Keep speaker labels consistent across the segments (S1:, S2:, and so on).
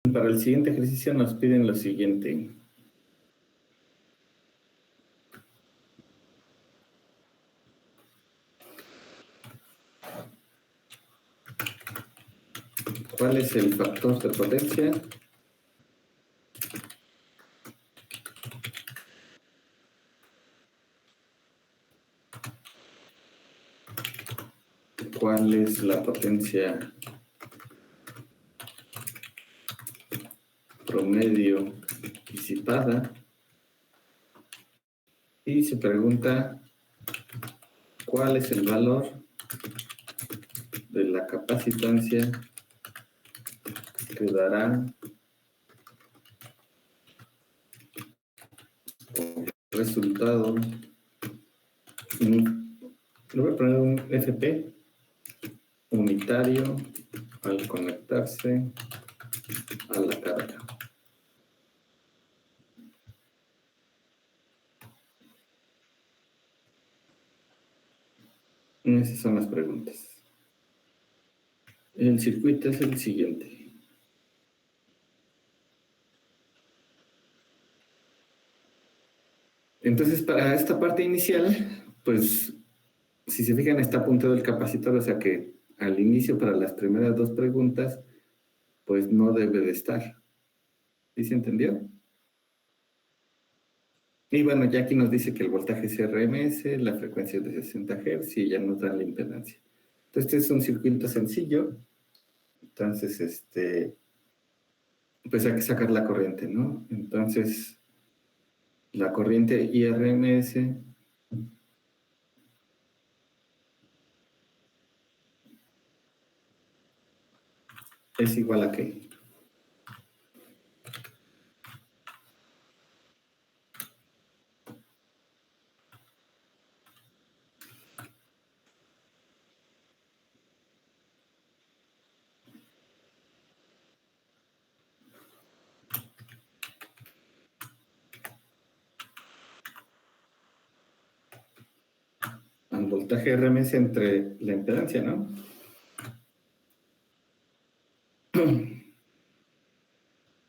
S1: Para el siguiente ejercicio nos piden lo siguiente. ¿Cuál es el factor de potencia? ¿Cuál es la potencia promedio disipada? Y se pregunta cuál es el valor de la capacitancia que dará resultado. Le voy a poner un FP unitario al conectarse a la carga. Esas son las preguntas. El circuito es el siguiente. Entonces, para esta parte inicial, pues, si se fijan, está apuntado el capacitor, o sea que al inicio, para las primeras dos preguntas, pues no debe de estar. ¿Sí se entendió? Y bueno, ya aquí nos dice que el voltaje es RMS, la frecuencia es de 60 Hz y ya nos dan la impedancia. Entonces, este es un circuito sencillo. Entonces, pues hay que sacar la corriente, ¿no? Entonces, la corriente IRMS es igual a ¿qué? Al voltaje RMS entre la impedancia, ¿no?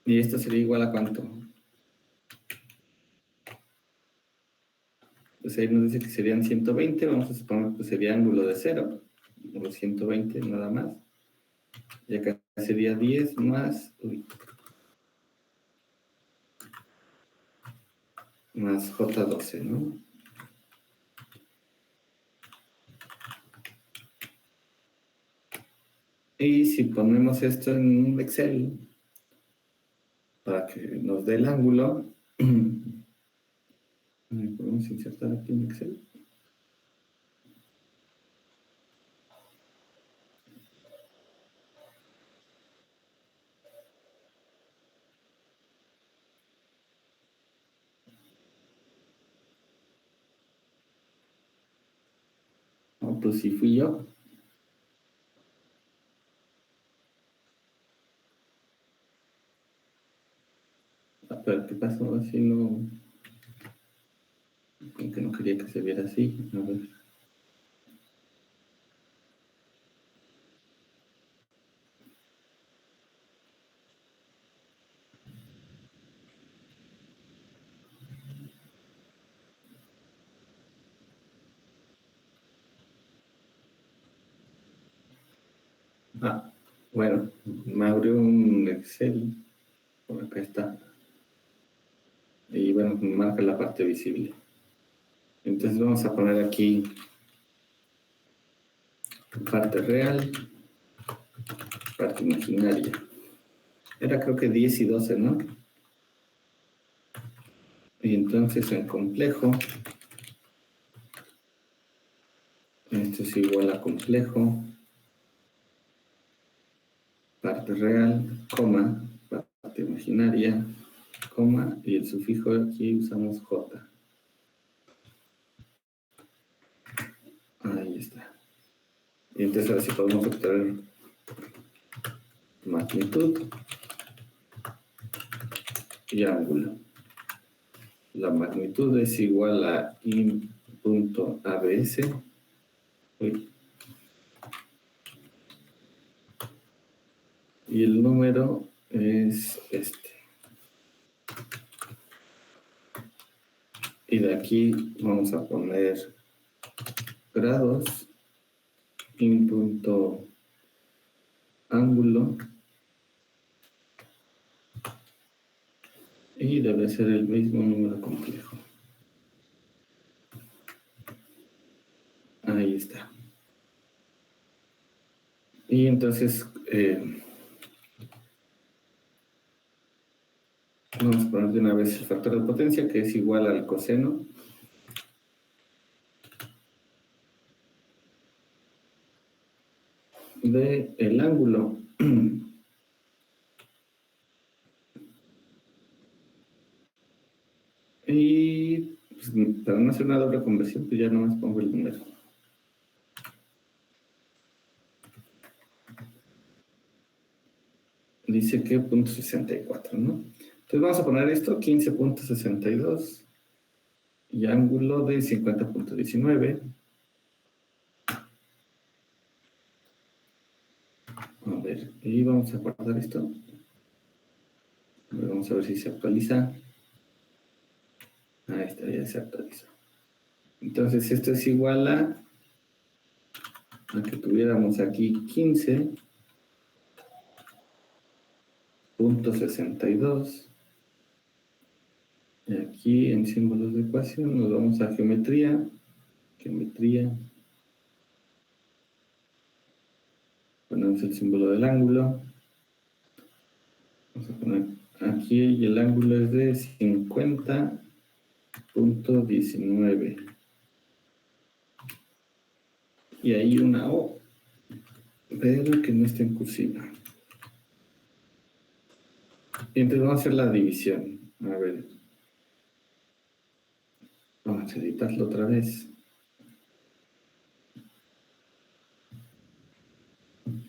S1: Y esto sería igual a ¿cuánto? Pues ahí nos dice que serían 120, vamos a suponer que sería ángulo de 0, o 120 nada más. Y acá sería 10 más, más J12, ¿no? Y si ponemos esto en un Excel, para que nos dé el ángulo, podemos insertar aquí en Excel. No, pues si fui yo. Ah, pero ¿qué pasó? Así no... Como que no quería que se viera así. A ver. Ah, bueno, me abrió un Excel. Por acá está. Y bueno, me marca la parte visible. Entonces vamos a poner aquí parte real, parte imaginaria. Era creo que 10 y 12, ¿no? Y entonces en complejo, esto es igual a complejo, parte real, coma, parte imaginaria, coma, y el sufijo aquí usamos J. Ahí está. Y entonces ahora sí podemos obtener magnitud y ángulo. La magnitud es igual a I.ABS. Y el número es este. Y de aquí vamos a poner grados, punto ángulo, y debe ser el mismo número complejo. Ahí está. Y entonces vamos a poner de una vez el factor de potencia, que es igual al coseno del ángulo. Y pues, para no hacer una doble conversión, pues ya nomás pongo el número. Dice que 0.64, ¿no? Entonces vamos a poner esto, 15.62 y ángulo de 50.19. A ver, y vamos a guardar esto. Vamos a ver si se actualiza. Ahí está, ya se actualizó. Entonces esto es igual a que tuviéramos aquí 15.62. Y aquí en símbolos de ecuación nos vamos a geometría. Ponemos el símbolo del ángulo. Vamos a poner aquí y el ángulo es de 50.19. Y ahí una O, pero que no esté en cursiva. Y entonces vamos a hacer la división. A ver. Vamos a editarlo otra vez.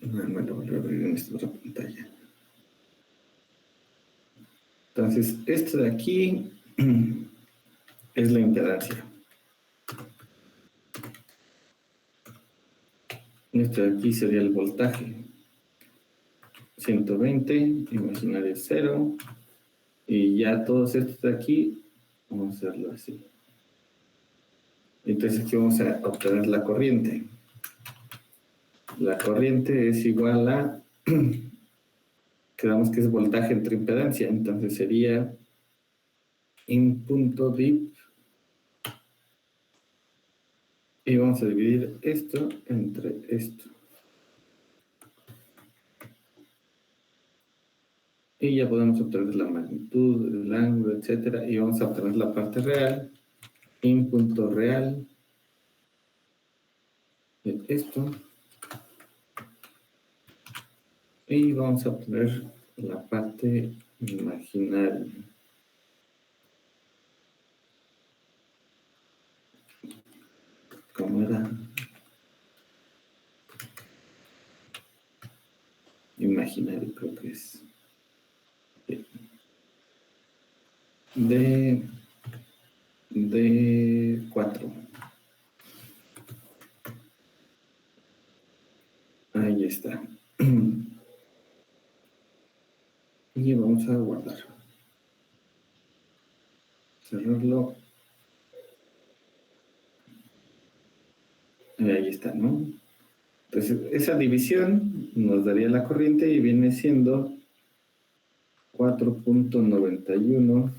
S1: Me lo voy a abrir en esta otra pantalla. Entonces, esto de aquí es la impedancia. Esto de aquí sería el voltaje. 120, imaginario 0. Y ya todos estos de aquí, vamos a hacerlo así. Entonces aquí vamos a obtener la corriente. La corriente es igual a, quedamos que es voltaje entre impedancia, entonces sería in punto dip. Y vamos a dividir esto entre esto. Y ya podemos obtener la magnitud, el ángulo, etcétera. Y vamos a obtener la parte real. In punto real. Esto. Y vamos a obtener la parte imaginaria. ¿Cómo era? Imaginario, creo que es. De 4. Ahí está. Y vamos a guardar. Cerrarlo. Ahí está, ¿no? Entonces, esa división nos daría la corriente y viene siendo 4.91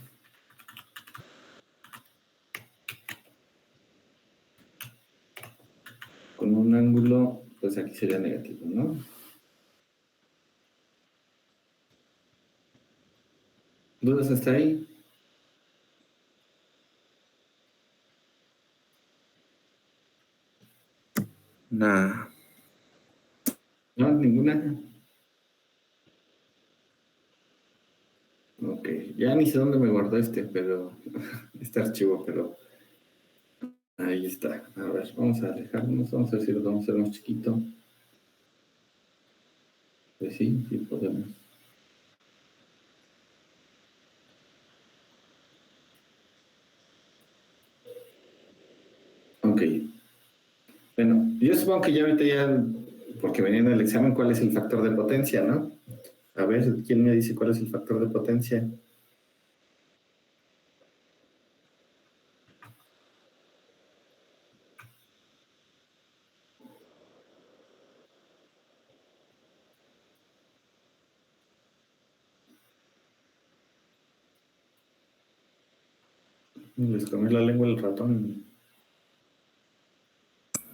S1: con un ángulo, pues aquí sería negativo, ¿no? ¿Dudas hasta ahí?
S2: Nada.
S1: ¿No? ¿Ninguna? Ok, ya ni sé dónde me guardó pero este archivo, pero ahí está. A ver, vamos a alejarnos, vamos a ver si lo vamos a hacer más chiquito. Pues sí, sí podemos. Ok. Bueno, yo supongo que ya ahorita porque venía en el examen, ¿cuál es el factor de potencia, no? A ver, ¿quién me dice cuál es el factor de potencia? Les comió la lengua el ratón.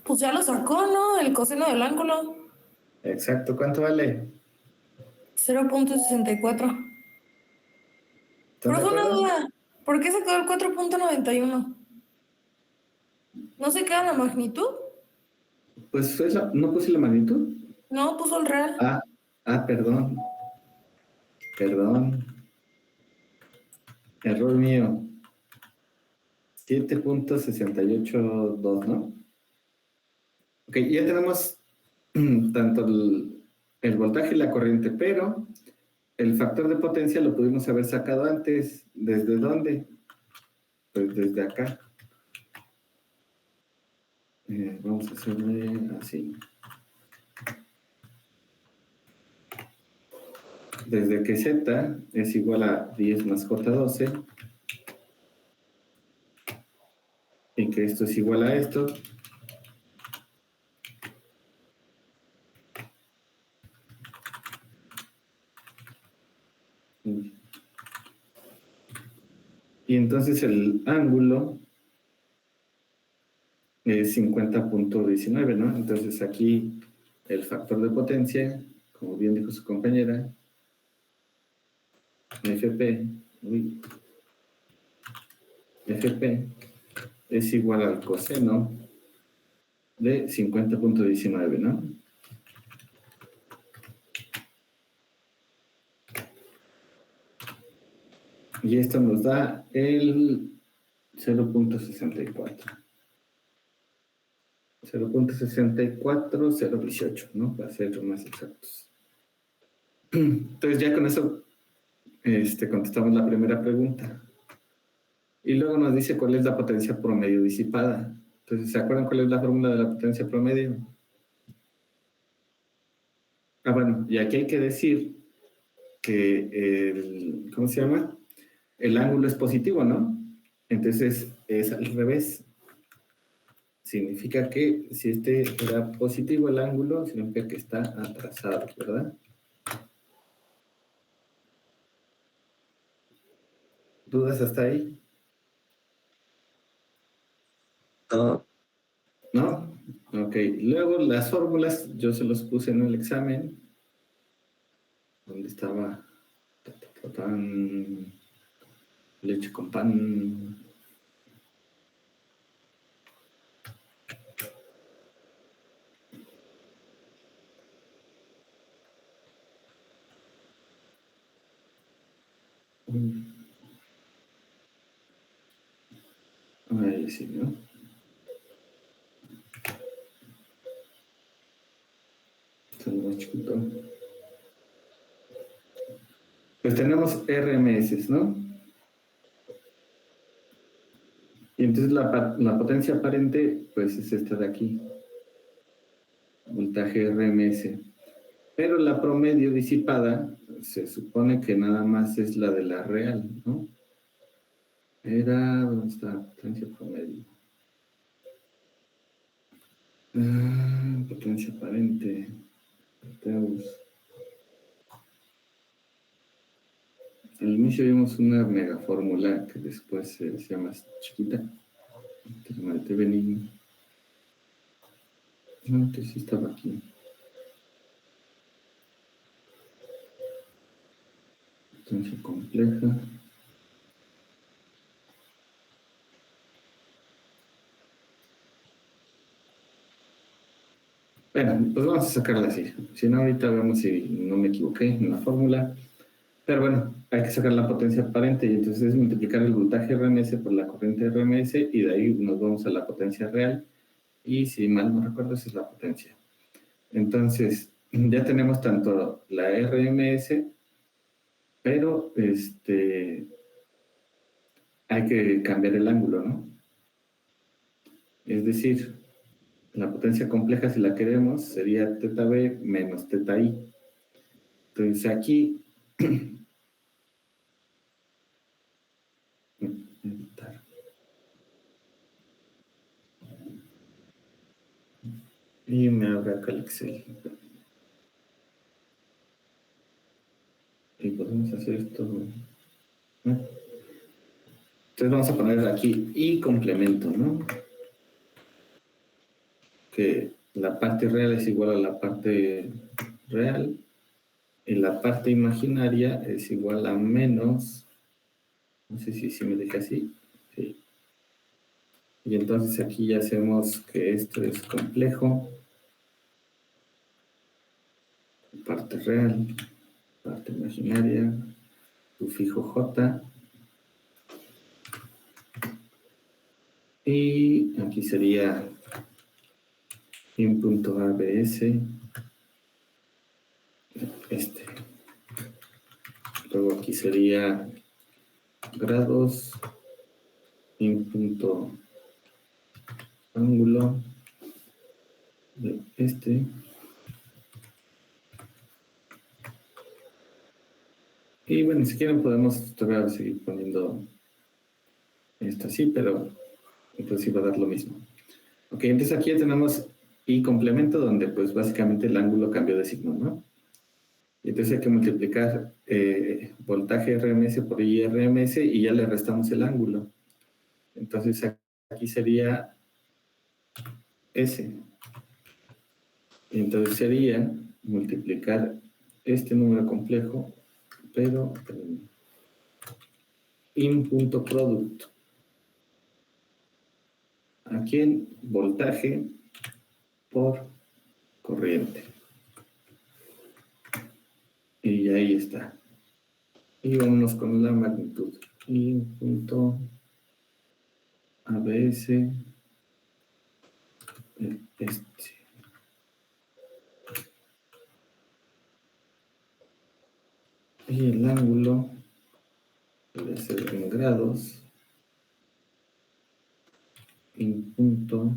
S2: Pues ya lo sacó, ¿no? El coseno del ángulo.
S1: Exacto, ¿cuánto vale?
S2: 0.64.
S1: ¿Están de
S2: Profe, una
S1: acuerdo?
S2: duda. ¿Por qué se quedó el 4.91? ¿No se queda la magnitud?
S1: Pues no puse la magnitud.
S2: No, puso el real.
S1: Perdón, perdón. Error mío. 7.682, ¿no? Ok, ya tenemos tanto el voltaje y la corriente, pero el factor de potencia lo pudimos haber sacado antes. ¿Desde dónde? Pues desde acá. Vamos a hacerle así. Desde que Z es igual a 10 más J12 y que esto es igual a esto, y entonces el ángulo es 50.19, ¿no? Entonces aquí el factor de potencia, como bien dijo su compañera, FP es igual al coseno de 50.19, ¿no? Y esto nos da el 0.64. 0.64018, ¿no? Para ser más exactos. Entonces ya con eso contestamos la primera pregunta. Y luego nos dice cuál es la potencia promedio disipada. Entonces, ¿se acuerdan cuál es la fórmula de la potencia promedio? Bueno, y aquí hay que decir que ¿cómo se llama? El ángulo es positivo, ¿no? Entonces es al revés. Significa que si este era positivo el ángulo, significa que está atrasado, ¿verdad? ¿Dudas hasta ahí?
S3: No.
S1: ¿No? Ok. Luego las fórmulas yo se los puse en el examen. ¿Dónde estaba? Leche con pan. Ahí sí, ¿no? Está más chiquito. Pues tenemos RMS, ¿no? Y entonces la potencia aparente, pues es esta de aquí. Voltaje RMS. Pero la promedio disipada se supone que nada más es la de la real, ¿no? ¿Dónde está? Potencia promedio. Potencia aparente. Al inicio vimos una mega fórmula que después se hacía más chiquita. Terminante benigno. No, que sí estaba aquí. Potencia compleja. Bueno, pues vamos a sacarla así. Si no, ahorita vemos si no me equivoqué en la fórmula. Pero bueno, hay que sacar la potencia aparente y entonces es multiplicar el voltaje RMS por la corriente RMS y de ahí nos vamos a la potencia real. Y si mal no recuerdo, esa es la potencia. Entonces, ya tenemos tanto la RMS, pero hay que cambiar el ángulo, ¿no? Es decir, la potencia compleja, si la queremos, sería θB menos θi. Entonces aquí, y me abre acá el Excel. Y podemos hacer esto. Entonces vamos a poner aquí y complemento, ¿no? Que la parte real es igual a la parte real y la parte imaginaria es igual a menos, no sé si me deja así, sí. Y entonces aquí ya hacemos que esto es complejo, parte real, parte imaginaria, sufijo J, y aquí sería in.abs, luego aquí sería grados, in.ángulo de y bueno, si quieren podemos todavía seguir poniendo esto así, pero entonces iba a dar lo mismo. Ok, entonces aquí ya tenemos y complemento donde pues básicamente el ángulo cambió de signo, ¿no? Y entonces hay que multiplicar voltaje RMS por IRMS y ya le restamos el ángulo. Entonces aquí sería S. Y entonces sería multiplicar este número complejo, pero in.product. Aquí en voltaje por corriente. Y ahí está. Y vámonos con la magnitud. In.abs y el ángulo debe ser en grados. En punto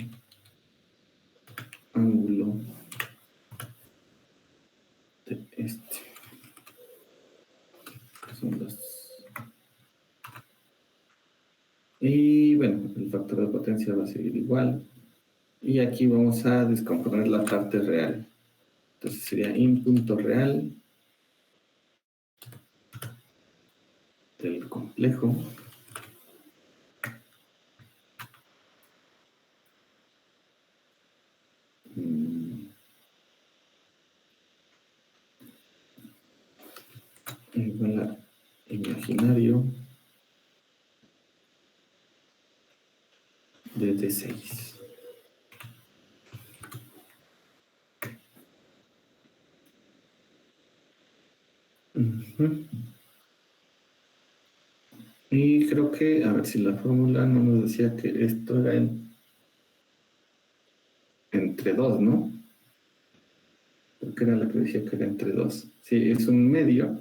S1: ángulo de son los. Y bueno, el factor de potencia va a seguir igual. Y aquí vamos a descomponer la parte real. Entonces sería in punto real del complejo. Igual a imaginario de D6. Y creo que, a ver si la fórmula no nos decía que esto era entre 2, ¿no? Creo que era la que decía que era entre 2. Sí, es un medio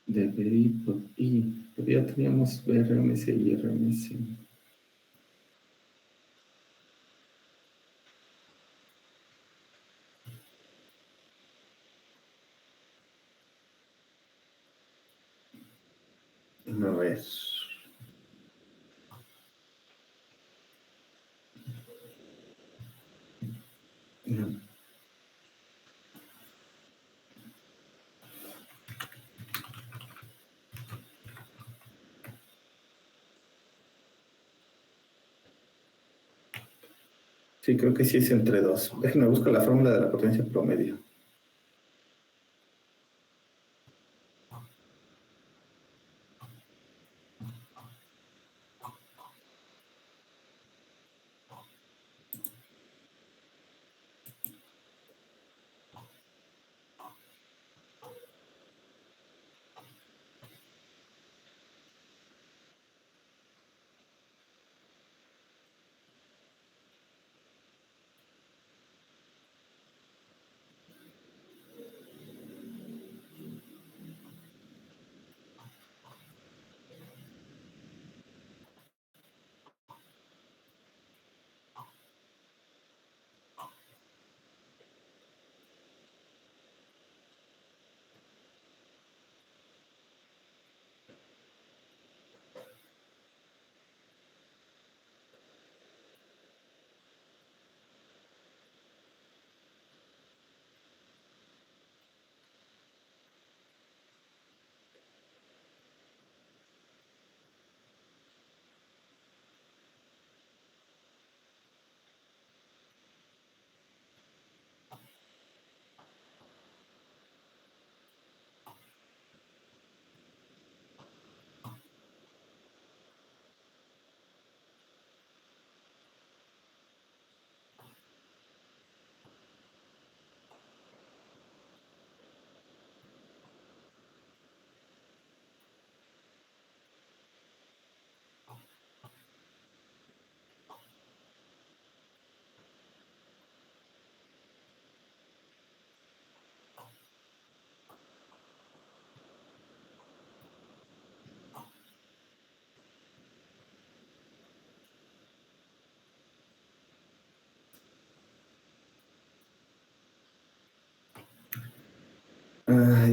S1: de BI por I. Pero ya teníamos RMS y RMS. A ver. No. Sí, creo que sí es entre 2. Déjenme buscar la fórmula de la potencia promedio.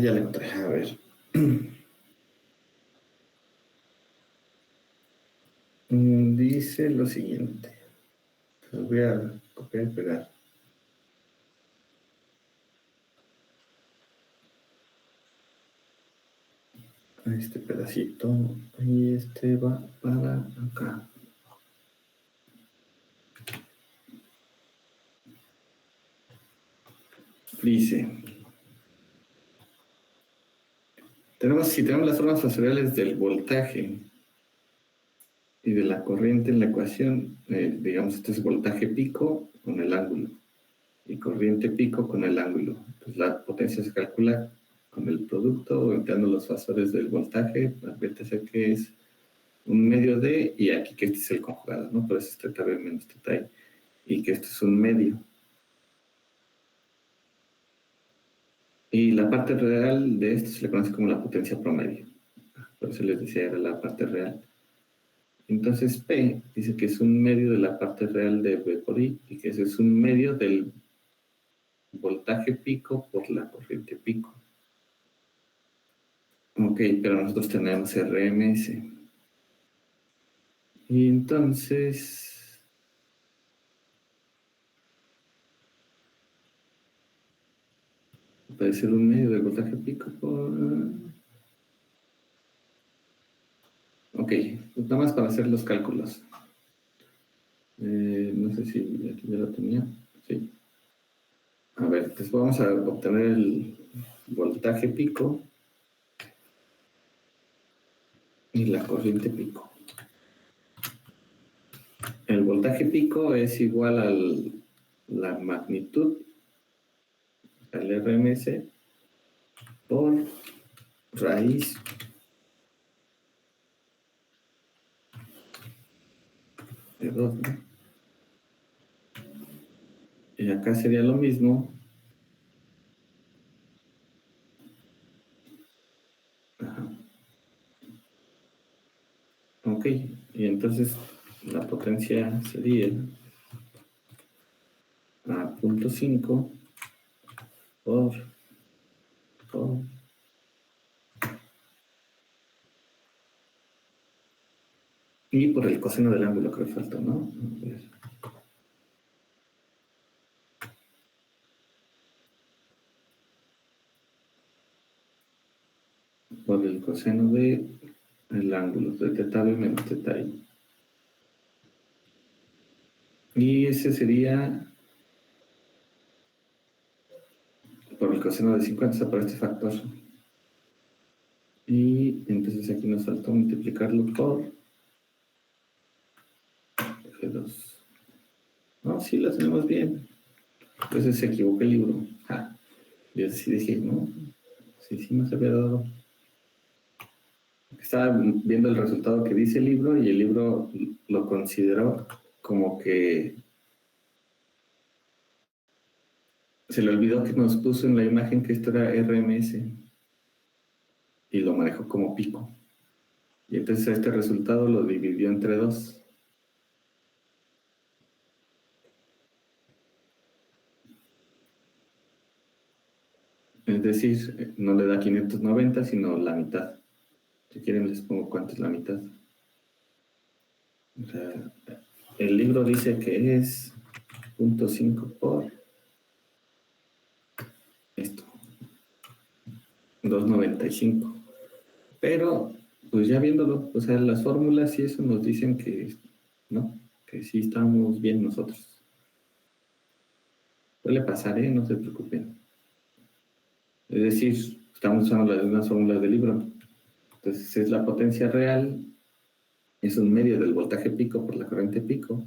S1: ya la encontré. A ver. Dice lo siguiente. Los voy a copiar y pegar. A este pedacito. Y este va para acá. Dice. Si tenemos las formas fasoriales del voltaje y de la corriente en la ecuación, digamos, esto es voltaje pico con el ángulo y corriente pico con el ángulo. Entonces la potencia se calcula con el producto, volteando los fasores del voltaje, la VTC que es un medio de, y aquí que este es el conjugado, ¿no? Por eso es teta B menos teta I, y que esto es un medio. Y la parte real de esto se le conoce como la potencia promedio. Por eso les decía, era la parte real. Entonces P dice que es un medio de la parte real de V por I, y que ese es un medio del voltaje pico por la corriente pico. Ok, pero nosotros tenemos RMS. Y entonces, puede ser un medio del voltaje pico por... Ok, pues nada más para hacer los cálculos. No sé si aquí ya lo tenía. Sí. A ver, entonces vamos a obtener el voltaje pico y la corriente pico. El voltaje pico es igual a la magnitud, al RMS, por raíz de 2, ¿no? Y acá sería lo mismo. Ajá. Ok, y entonces la potencia sería a 0.5 por y por el coseno del ángulo que falta, ¿no? A ver. Por el coseno del ángulo de teta B menos teta I. Y ese sería por el coseno de 50, o sea, por este factor. Y entonces aquí nos faltó multiplicarlo por G2. No, sí, lo tenemos bien. Entonces se equivocó el libro. Ah, yo sí dije, no, sí nos había dado. Estaba viendo el resultado que dice el libro y el libro lo consideró como que se le olvidó que nos puso en la imagen que esto era RMS y lo manejó como pico. Y entonces este resultado lo dividió entre 2. Es decir, no le da 590, sino la mitad. Si quieren les pongo cuánto es la mitad. O sea, el libro dice que es 0.5 por esto, 295. Pero, pues ya viéndolo, o sea, las fórmulas y eso nos dicen que, ¿no? Que sí estamos bien nosotros. Puede pasar, ¿eh? No se preocupen. Es decir, estamos usando las mismas fórmulas del libro. Entonces, es la potencia real, es un medio del voltaje pico por la corriente pico.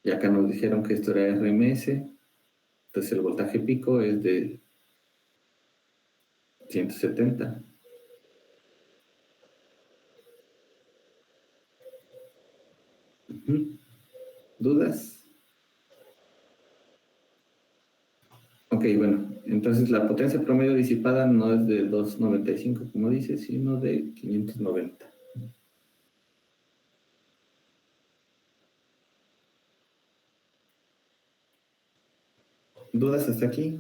S1: Y acá nos dijeron que esto era RMS. Entonces, el voltaje pico es de 170. ¿Dudas? Ok, bueno, entonces la potencia promedio disipada no es de 295, como dice, sino de 590. ¿Dudas hasta aquí?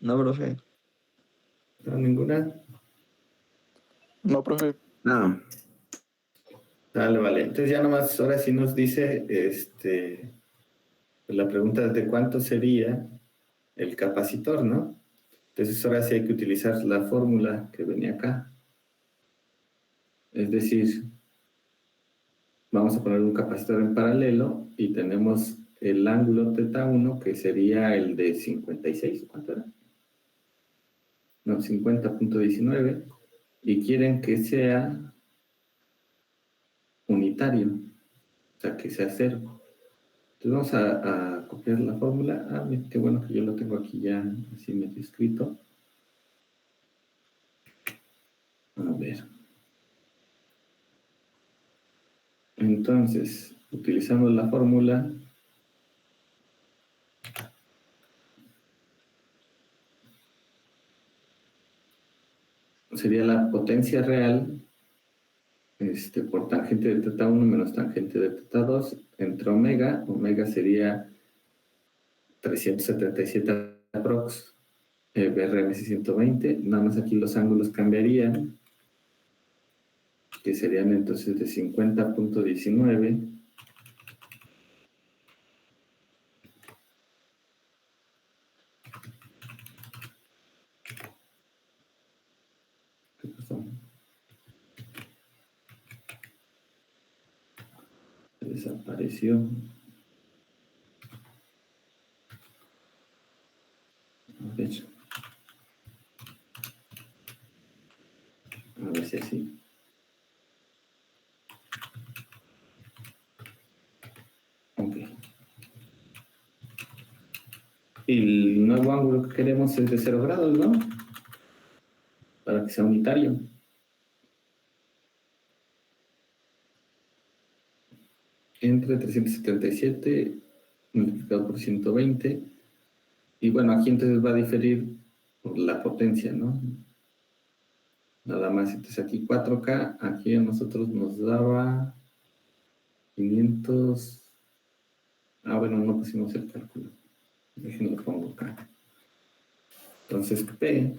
S3: No, profe.
S1: ¿No, ninguna?
S4: No, profe.
S3: No.
S1: Dale, vale. Entonces ya nomás ahora sí nos dice, la pregunta es de cuánto sería el capacitor, ¿no? Entonces ahora sí hay que utilizar la fórmula que venía acá. Es decir, vamos a poner un capacitor en paralelo y tenemos el ángulo θ1 que sería el de 56, ¿cuánto era? No, 50.19, y quieren que sea unitario, o sea, que sea cero. Entonces vamos a copiar la fórmula. Ah, mira, qué bueno que yo lo tengo aquí ya así medio escrito. A ver. Entonces, utilizamos la fórmula. Sería la potencia real por tangente de θ1 menos tangente de θ2 entre omega. Omega sería 377 aprox. BRMS 120. Nada más aquí los ángulos cambiarían, que serían entonces de 50.19 desapareció. A ver si así. Ok. Y el nuevo ángulo que queremos es de 0 grados, ¿no? Para que sea unitario. Entre 377 multiplicado por 120. Y bueno, aquí entonces va a diferir por la potencia, ¿no? Nada más. Entonces aquí 4K, aquí a nosotros nos daba 500. Ah, bueno, no pusimos el cálculo. Déjenlo pongo acá. Entonces P.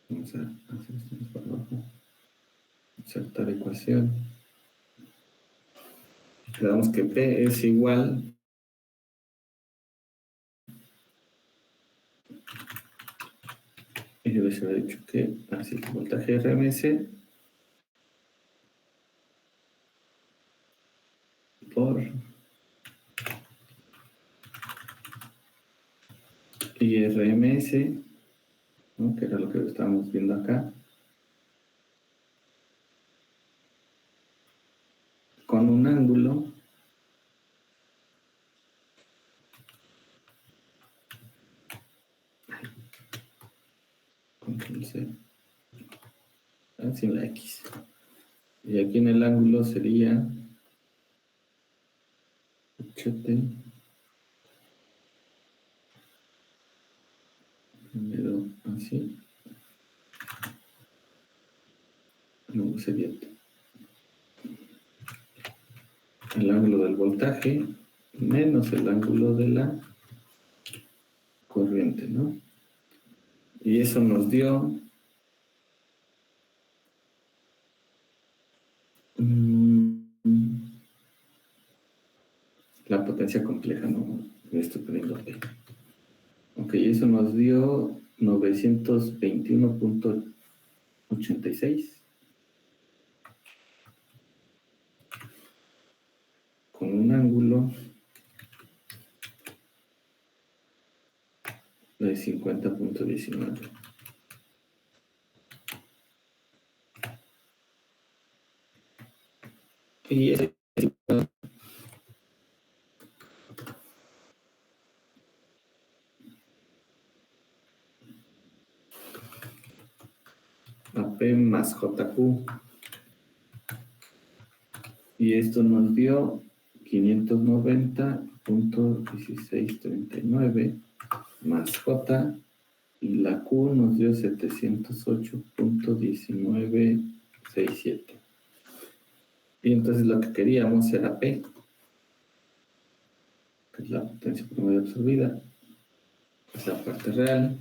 S1: Vamos a hacer esto más para abajo. Insertar ecuación. Le damos que P es igual y yo les había dicho que así el voltaje RMS por IRMS, ¿no? Que era lo que estábamos viendo acá, con un ángulo Control C, sin la X. Y aquí en el ángulo sería HT primero así. No, sería el ángulo del voltaje menos el ángulo de la corriente, ¿no? Y eso nos dio la potencia compleja, ¿no? Me estoy poniendo P. Ok, eso nos dio 921.86 con un ángulo de 50.19. Y ese AP más JQ. Y esto nos dio 590.1639 más J, y la Q nos dio 708.1967. Y entonces lo que queríamos era P, que es la potencia promedio absorbida. es la parte real,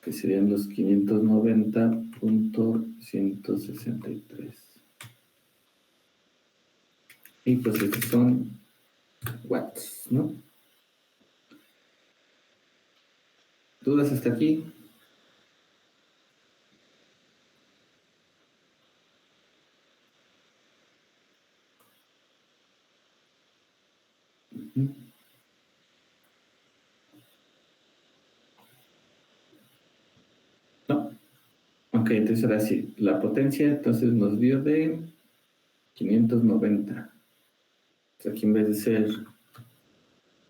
S1: que serían los 590.163. Y pues estos son watts, ¿no? ¿Dudas hasta aquí? No. Ok, entonces ahora sí, la potencia entonces nos dio de 590. Entonces aquí en vez de ser,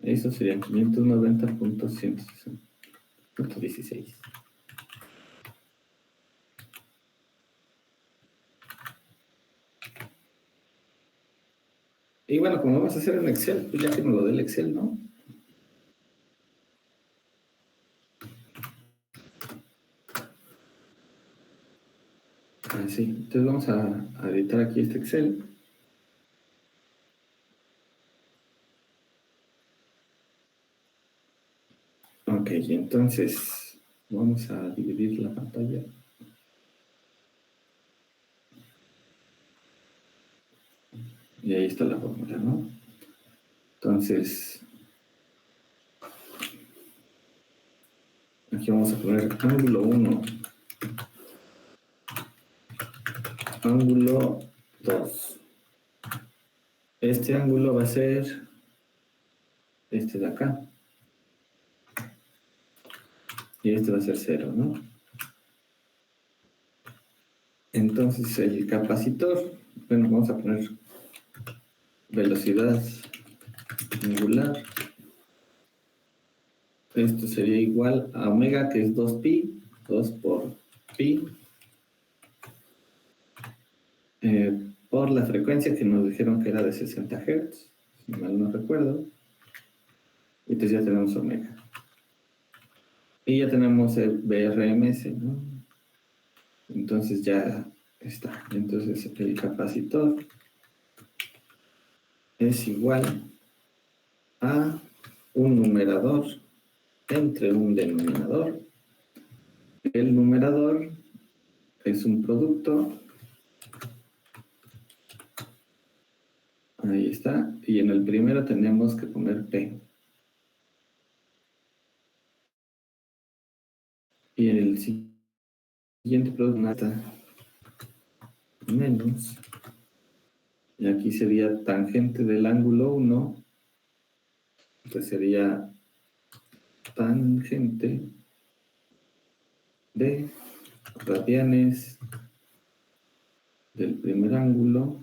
S1: eso serían 590.116. Y bueno, como vamos a hacer en Excel, pues ya que me lo dé el Excel, ¿no? Así, entonces vamos a editar aquí este Excel. Ok, entonces vamos a dividir la pantalla. Y ahí está la fórmula, ¿no? Entonces, aquí vamos a poner ángulo 1, ángulo 2. Este ángulo va a ser este de acá. Y este va a ser 0, ¿no? Entonces el capacitor, bueno, vamos a poner velocidad angular. Esto sería igual a omega, que es 2pi, 2 por pi, por la frecuencia que nos dijeron que era de 60 Hz, si mal no recuerdo. Y entonces ya tenemos omega. Y ya tenemos el BRMS, ¿no? Entonces ya está. Entonces el capacitor es igual a un numerador entre un denominador. El numerador es un producto. Ahí está. Y en el primero tenemos que poner P. Y en el siguiente producto menos. Y aquí sería tangente del ángulo 1. Entonces sería tangente de radianes del primer ángulo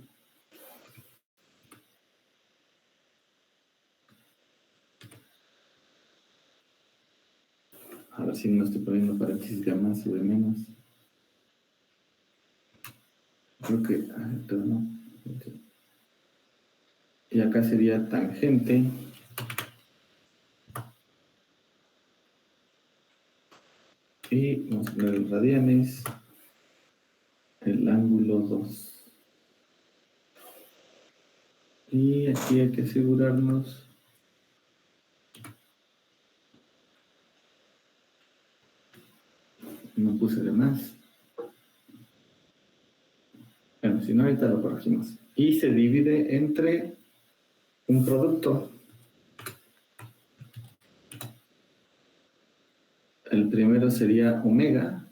S1: a ver si no estoy poniendo paréntesis de más o de menos. Creo que no. Y acá sería tangente y vamos a poner los radianes el ángulo 2. Y aquí hay que asegurarnos no puse de más. Bueno, si no, ahorita lo corregimos. Y se divide entre un producto. El primero sería omega.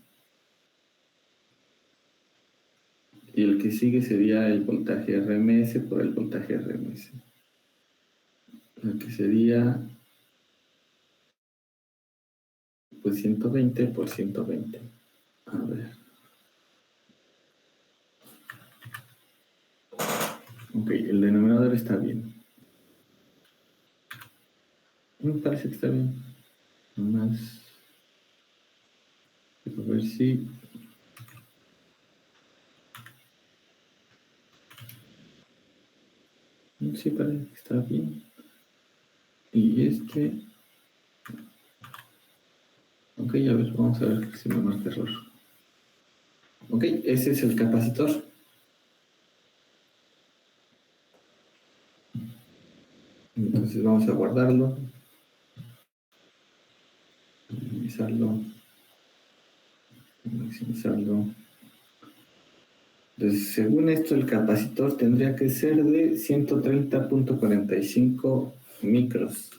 S1: Y el que sigue sería el voltaje RMS por el voltaje RMS. El que sería pues 120 por 120. A ver. Ok, el denominador está bien. Me parece que está bien. Nomás. A ver si. Sí, parece que está bien. Y este. Ok, a ver, vamos a ver si me marca error. Ok, ese es el capacitor. Entonces vamos a guardarlo. maximizarlo. Entonces, según esto, el capacitor tendría que ser de 130.45 micros.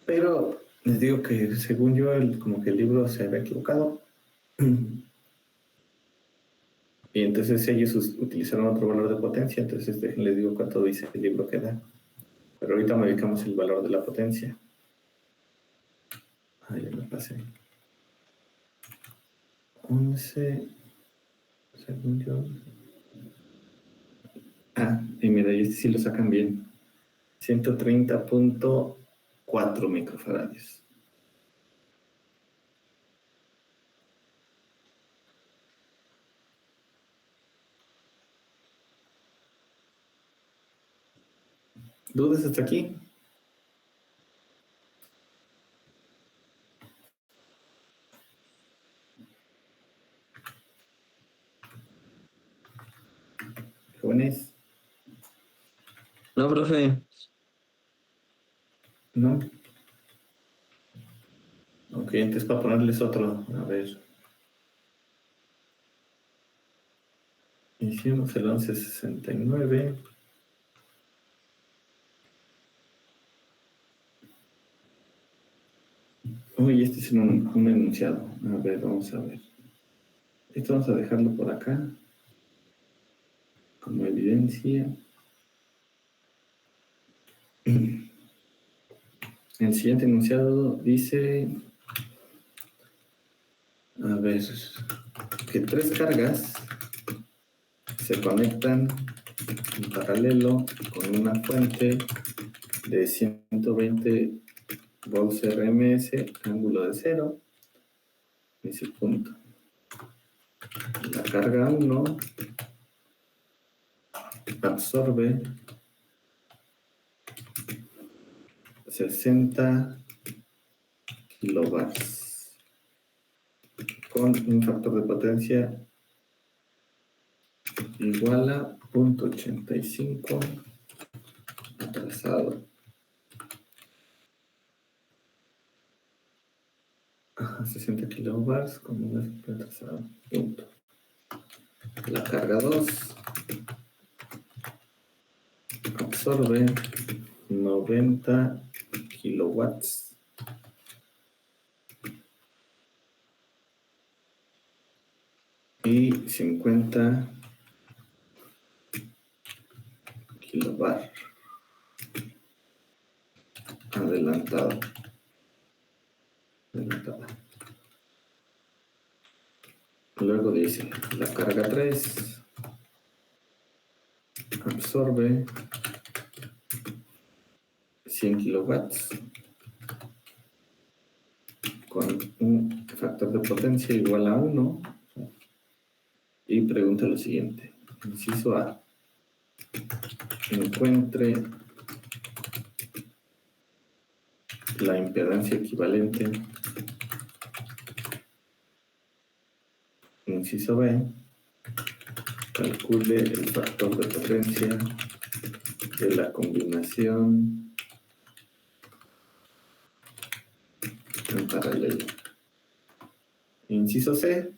S1: Pero les digo que según yo, como que el libro se había equivocado. Y entonces ellos utilizaron otro valor de potencia. Entonces les digo cuánto dice el libro que da. Pero ahorita modificamos el valor de la potencia. Ya me pasé. 11, según yo. Y mira, y este sí lo sacan bien. 130.4 microfaradios. ¿Dudas hasta aquí? Jóvenes.
S3: No, profe.
S1: ¿No? Ok, entonces para ponerles otro, a ver. Hicimos el 1169. Uy, este es un enunciado. A ver, vamos a ver. Esto vamos a dejarlo por acá como evidencia. El siguiente enunciado dice, a ver, que 3 cargas se conectan en paralelo con una fuente de 120 volts RMS, ángulo de 0, dice punto. La carga 1 absorbe 60 kilovatios con un factor de potencia igual a 0.85 atrasado. 60 kilovatios con un efecto atrasado. Punto. La carga 2 absorbe 90 kilowatts y 50 kilobar adelantada. Luego dice, la carga 3 absorbe 100 kilowatts con un factor de potencia igual a 1 y pregunta lo siguiente. Inciso A. Encuentre la impedancia equivalente. Inciso B. Calcule el factor de potencia de la combinación en paralelo. Inciso C.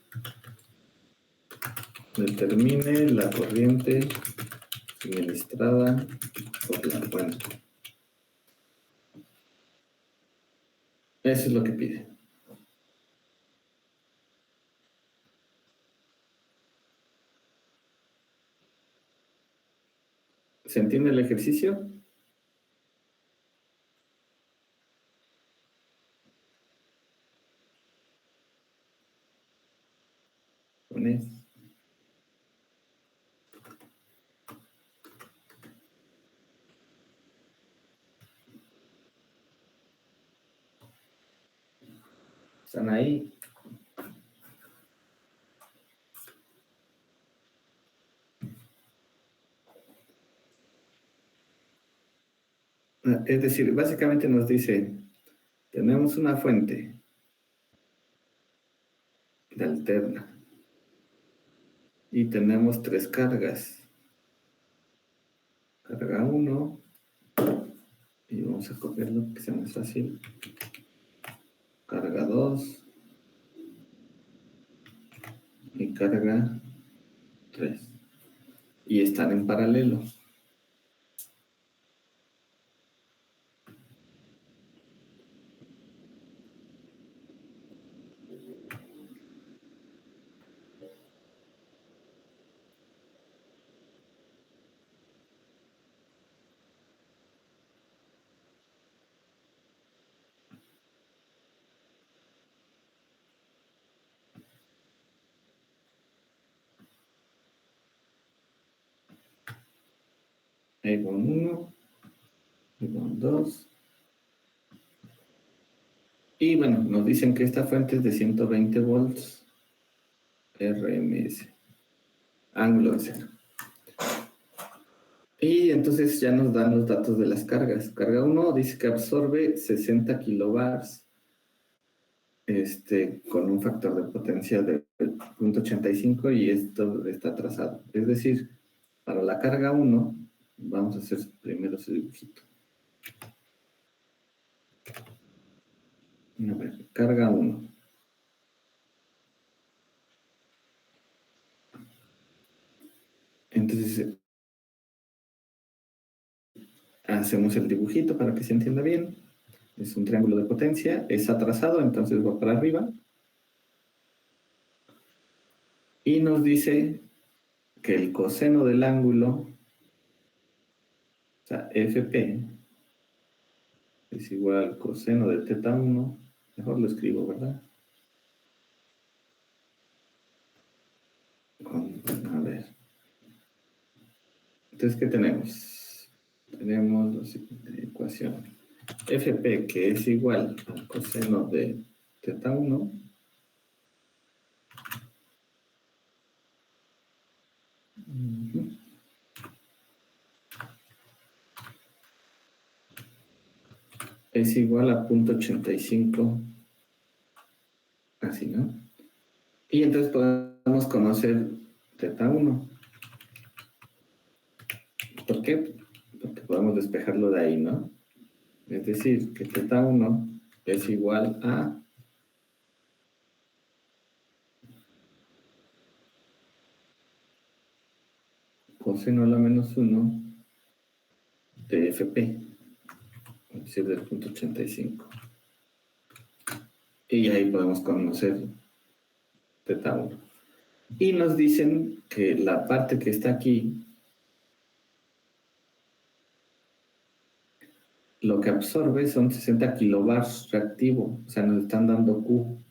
S1: Determine la corriente suministrada por la fuente. Eso es lo que pide. ¿Se entiende el ejercicio? Pones. ¿Están ahí? Es decir, básicamente nos dice, tenemos una fuente de alterna y tenemos 3 cargas. Carga 1, Vamos a copiarlo, que sea más fácil. Carga 2 y carga 3. Y están en paralelo. Ahí van 1, ahí van 2. Y bueno, nos dicen que esta fuente es de 120 volts RMS, ángulo de cero. Y entonces ya nos dan los datos de las cargas. Carga 1 dice que absorbe 60 kilobars con un factor de potencia de 0.85 y esto está atrasado. Es decir, para la carga 1, vamos a hacer primero su dibujito. A ver, carga 1. Entonces, hacemos el dibujito para que se entienda bien. Es un triángulo de potencia, es atrasado, entonces va para arriba. Y nos dice que el coseno del ángulo, o sea, FP, es igual al coseno de teta 1. Mejor lo escribo, ¿verdad? A ver. Entonces, ¿qué tenemos? Tenemos la siguiente ecuación. FP, que es igual al coseno de teta 1, es igual a 0.85, así, ¿no? Y entonces podemos conocer teta 1. ¿Por qué? Porque podemos despejarlo de ahí, ¿no? Es decir, que teta 1 es igual a coseno a la menos 1 de FP, es decir, del 0.85. Y ahí podemos conocer teta 1. Y nos dicen que la parte que está aquí, lo que absorbe son 60 kilobars reactivo, o sea, nos están dando Q.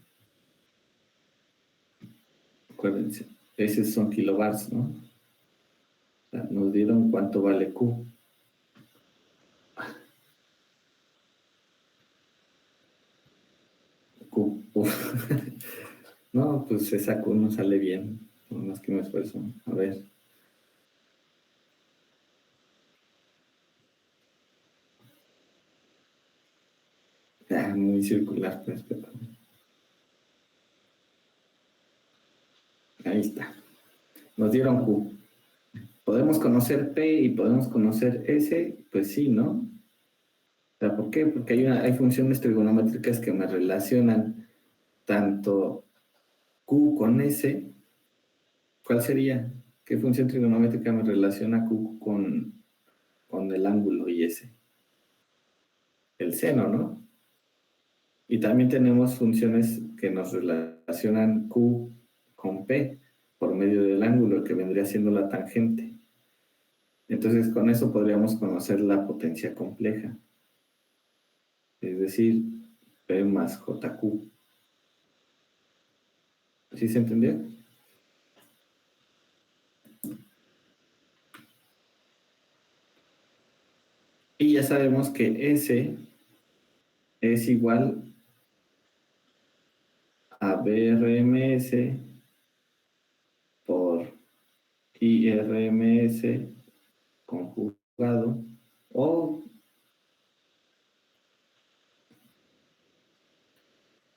S1: Acuérdense, esos son kilobars, ¿no? O sea, nos dieron cuánto vale Q. Q. No, pues esa Q no sale bien, no más que me esfuerzo. A ver. Muy circular, pues, pero... Ahí está. Nos dieron Q. ¿Podemos conocer P y podemos conocer S? Pues sí, ¿no? O sea, ¿por qué? Porque hay funciones trigonométricas que me relacionan tanto Q con S. ¿Cuál sería? ¿Qué función trigonométrica me relaciona Q con el ángulo y S? El seno, ¿no? Y también tenemos funciones que nos relacionan Q con P por medio del ángulo, que vendría siendo la tangente. Entonces, con eso podríamos conocer la potencia compleja. Es decir, P más JQ. ¿Sí se entendió? Y ya sabemos que S es igual a BRMS por IRMS conjugado, o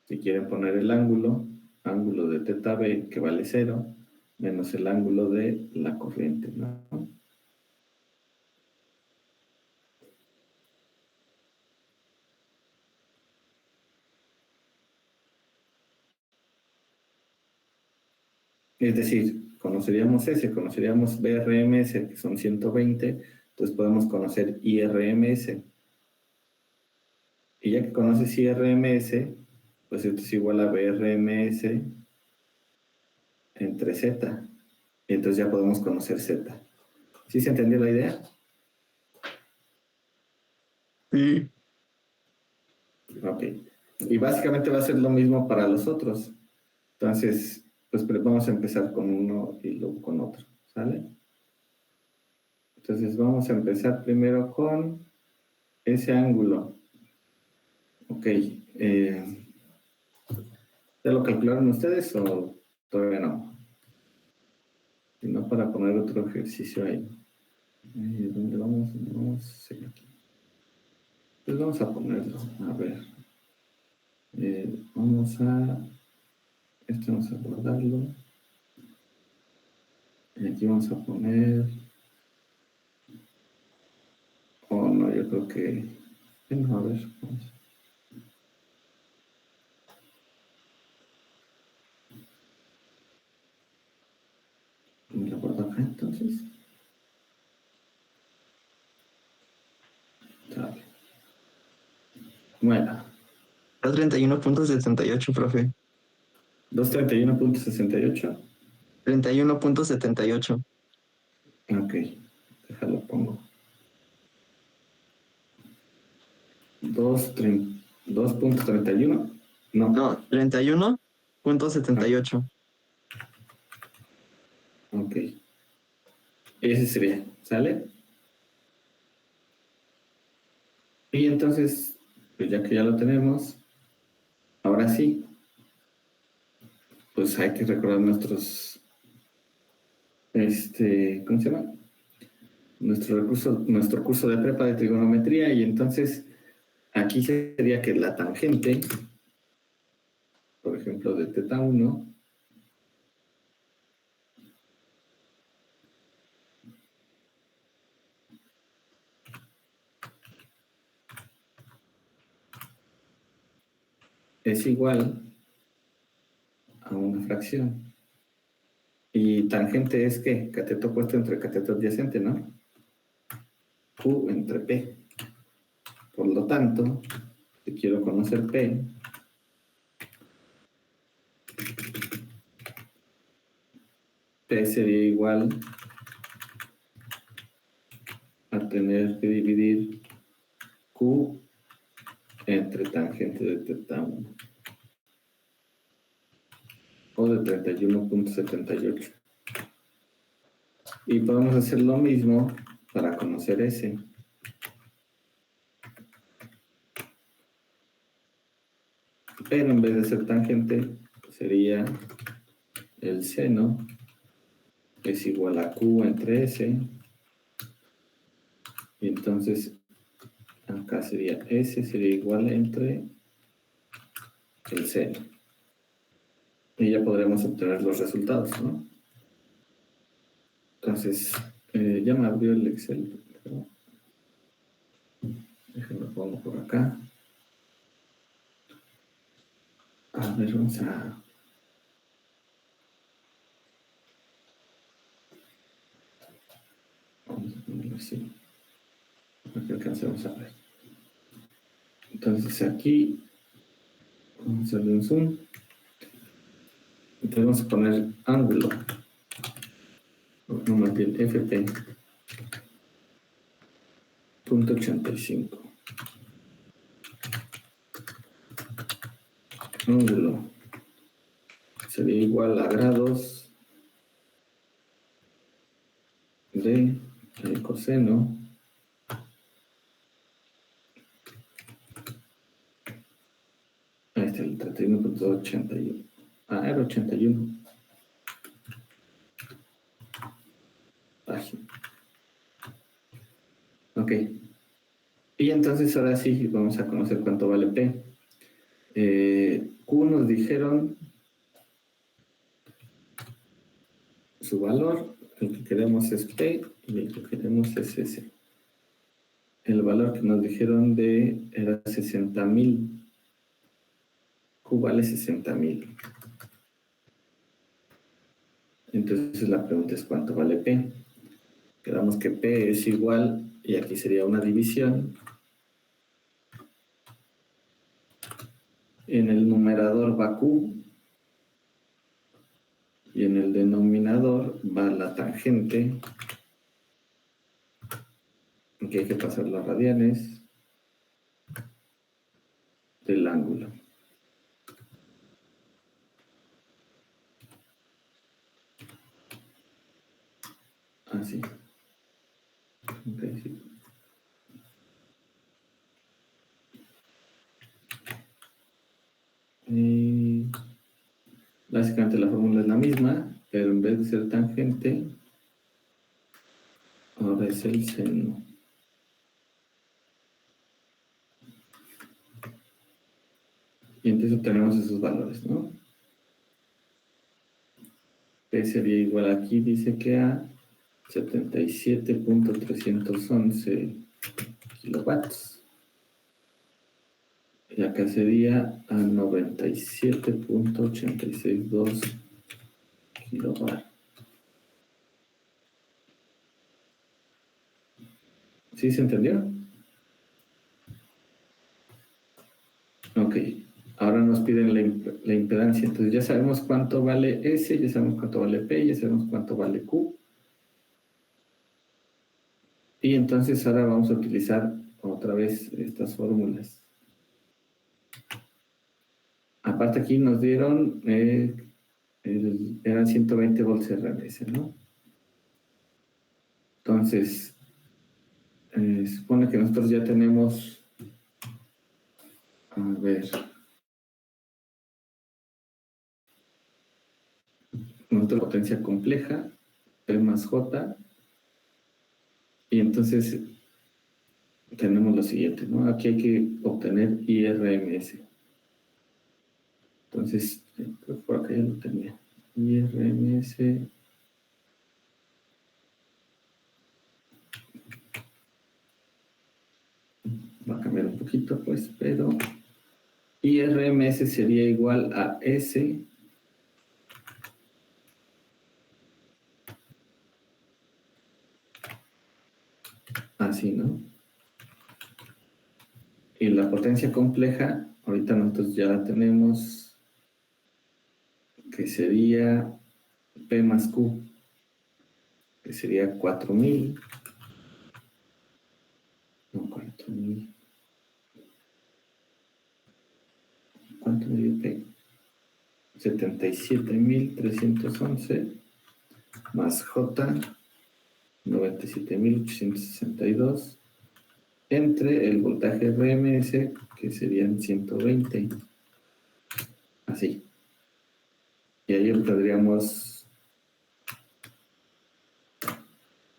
S1: si quieren poner el ángulo de teta B, que vale 0, menos el ángulo de la corriente, ¿no? Es decir, conoceríamos S, conoceríamos BRMS, que son 120, entonces podemos conocer IRMS. Y ya que conoces IRMS, pues esto es igual a BRMS entre Z. Y entonces ya podemos conocer Z. ¿Sí se entendió la idea?
S3: Sí.
S1: Ok. Y básicamente va a ser lo mismo para los otros. Entonces, pues vamos a empezar con uno y luego con otro. ¿Sale? Entonces vamos a empezar primero con ese ángulo. Ok. ¿Ya lo calcularon ustedes o todavía no? Si no, para poner otro ejercicio ahí. ¿Dónde vamos? Sí, aquí. Pues vamos a ponerlo. A ver. Vamos a guardarlo. Y aquí vamos a poner... Oh, no, yo creo que... Bueno, a ver. Vamos. Me lo guardo acá, entonces. Dale. Bueno.
S3: 31.78, profe.
S1: 231.68.
S3: 31.78.
S1: Ok. Déjalo, pongo. 2.31. No.
S3: No, 31.78.
S1: Ok. Ese sería. ¿Sale? Y entonces, pues ya que ya lo tenemos, ahora sí, pues hay que recordar nuestros, ¿cómo se llama? Nuestro curso de prepa de trigonometría, y entonces aquí sería que la tangente, por ejemplo, de teta 1, es igual a una fracción. Y tangente es ¿qué? Cateto opuesto entre cateto adyacente, ¿no? Q entre P. Por lo tanto, si quiero conocer P, P sería igual a tener que dividir Q entre tangente de teta 1. O de 31.78. Y podemos hacer lo mismo para conocer S. Pero en vez de ser tangente, sería el seno es igual a Q entre S. Y entonces acá sería S sería igual entre el seno. Y ya podremos obtener los resultados, ¿no? Entonces, ya me abrió el Excel. Pero déjenme pongo por acá. A ver, vamos a ponerlo así, para que alcancemos a ver. Entonces aquí, vamos a hacerle un zoom. Entonces vamos a poner ángulo. No más bien FP. Punto 85. Ángulo sería igual a grados de el coseno ahí está el 31.81. Ah, era 81. Página. Ok. Y entonces ahora sí vamos a conocer cuánto vale P. Q nos dijeron su valor, el que queremos es P y el que queremos es S. El valor que nos dijeron era 60,000. Q vale 60,000. Entonces la pregunta es ¿cuánto vale P? Quedamos que P es igual, y aquí sería una división. En el numerador va Q, y en el denominador va la tangente. Aquí hay que pasar las radianes del ángulo. Así. Okay, sí. Y básicamente la fórmula es la misma, pero en vez de ser tangente, ahora es el seno. Y entonces obtenemos esos valores, ¿no? P sería igual aquí, dice que a 77.311 kilowatts. Y acá sería a 97.862 kilowatts. ¿Sí se entendió? Ok. Ahora nos piden la impedancia. Entonces ya sabemos cuánto vale S, ya sabemos cuánto vale P, ya sabemos cuánto vale Q. Y entonces ahora vamos a utilizar otra vez estas fórmulas. Aparte aquí nos dieron, eran 120 volts RMS, ¿no? Entonces, supone que nosotros ya tenemos, a ver, nuestra potencia compleja, P más J, y entonces tenemos lo siguiente, ¿no? Aquí hay que obtener IRMS. Entonces, creo que por acá ya lo tenía. IRMS. Va a cambiar un poquito, pues, pero IRMS sería igual a S así, ¿no? Y la potencia compleja, ahorita nosotros ya la tenemos, que sería P más Q, que sería 4000. No, 4000. ¿Cuánto me dio P? 77.311 más J, 97.862, entre el voltaje RMS, que serían 120. Así. Y ahí obtendríamos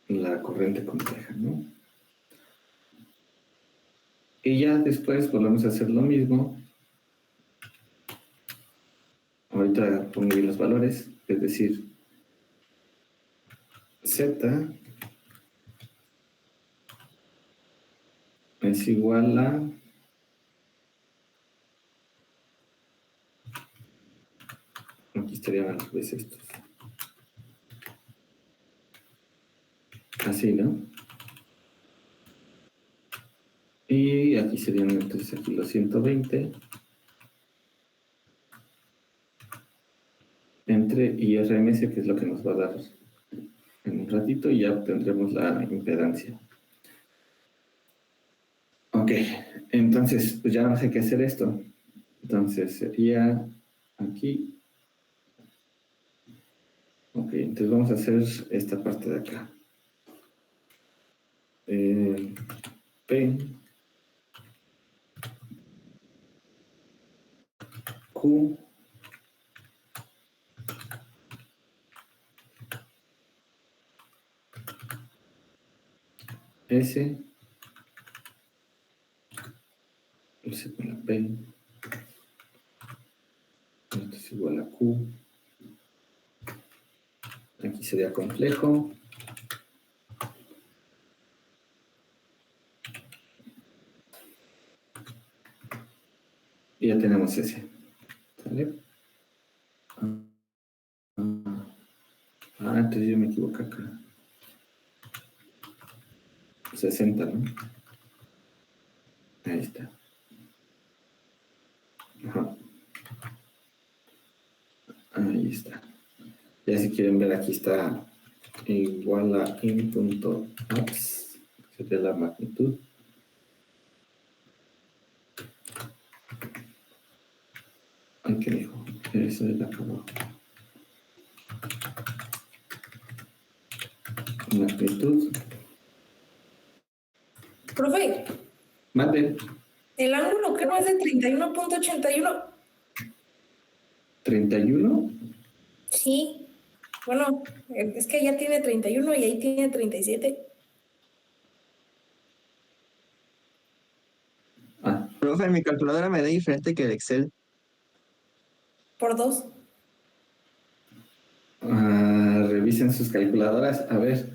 S1: la corriente compleja, ¿no? Y ya después volvemos a hacer lo mismo. Ahorita pongo los valores, es decir, Z es igual a aquí estarían a la vez estos. Así, ¿no? Y aquí serían entonces aquí los 120 entre IRMS, que es lo que nos va a dar en un ratito, y ya obtendremos la impedancia. Ok, entonces pues ya no sé qué hacer esto. Entonces sería aquí. Ok, entonces vamos a hacer esta parte de acá. P, Q, S, S con la P, esto es igual a Q, aquí sería complejo, y ya tenemos S, ¿vale? 60, ¿no? Ahí está. Ajá. Ahí está. Ya si quieren ver, aquí está igual a in.apps, sería la magnitud. Ay, qué dijo. Eso es la acabó. Magnitud.
S2: Profe,
S1: Mande.
S2: el ángulo que no es de 31.81.
S1: 31.
S2: Sí. Bueno, es que ya tiene 31 y ahí tiene 37.
S1: Ah,
S3: Profe, mi calculadora me da diferente que el Excel.
S2: Por 2.
S1: revisen sus calculadoras. A ver,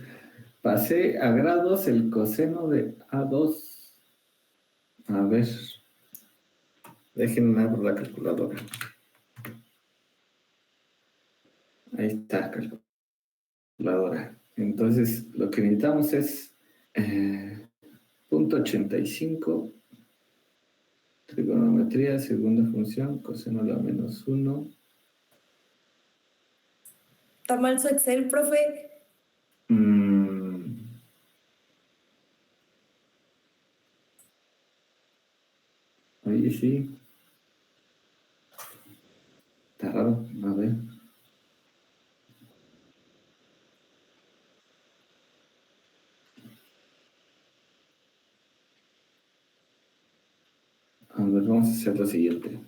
S1: pasé a grados el coseno de A2. A ver, déjenme abrir la calculadora. Ahí está, calculadora. Entonces, lo que necesitamos es punto 85, trigonometría, segunda función, coseno a la menos 1.
S2: Está mal su Excel, profe.
S1: Oye, sí. Está raro, a ver. A ver, vamos a hacer lo siguiente.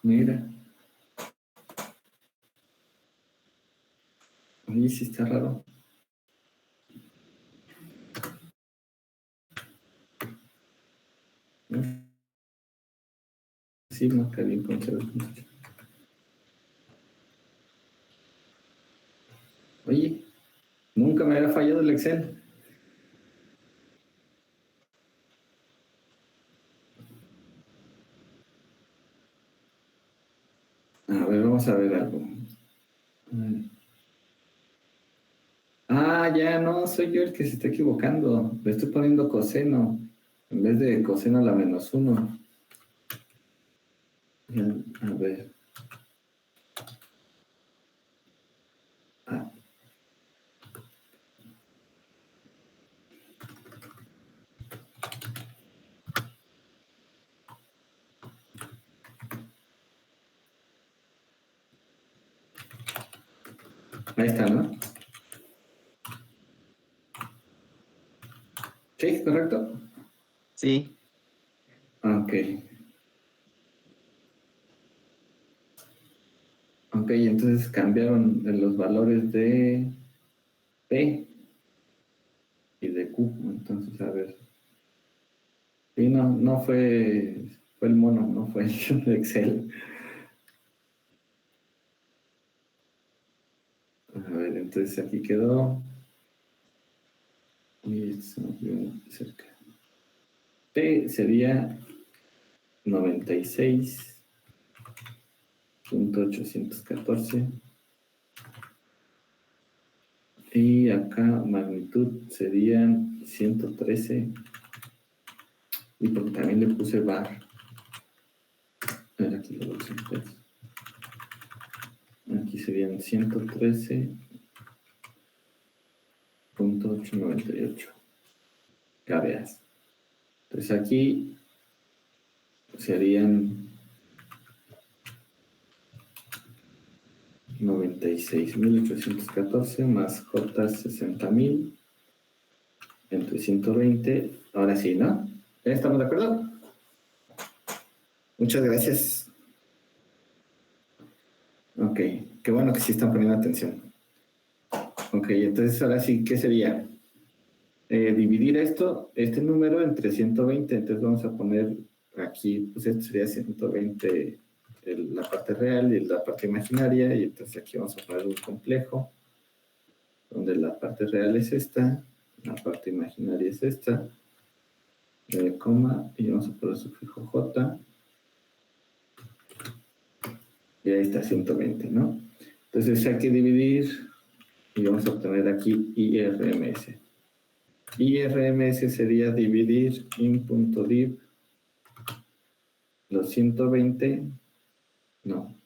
S1: Mira. Oye, sí está raro. Sí, marca bien con 0.8. Oye, nunca me había fallado el Excel. A ver, vamos a ver algo. Ya no, soy yo el que se está equivocando. Le estoy poniendo coseno en vez de coseno a la menos 1. A ver. Ah, ahí está, ¿no? Sí, correcto.
S3: Sí.
S1: Ok. Ok, entonces cambiaron los valores de P y de Q. Entonces, a ver. Sí, no fue el mono, no fue el Excel. A ver, entonces aquí quedó. Y esto cerca. P sería 96.814. Y acá magnitud serían 113. Y porque también le puse bar. A ver, aquí lo puse. Aquí serían 113.898. Ya veas. Entonces aquí serían 96.814 más J 60.000 entre 120. Ahora sí, ¿no? ¿Ya estamos de acuerdo? Muchas gracias. Ok, qué bueno que sí están poniendo atención. Ok, entonces ahora sí, ¿qué sería? dividir este número entre 120, entonces vamos a poner aquí, pues esto sería 120 la parte real y la parte imaginaria, y entonces aquí vamos a poner un complejo, donde la parte real es esta, la parte imaginaria es esta, coma, y vamos a poner sufijo J, y ahí está 120, ¿no? Entonces hay que dividir, y vamos a obtener aquí IRMS. IRMS sería dividir in.div los 120, no,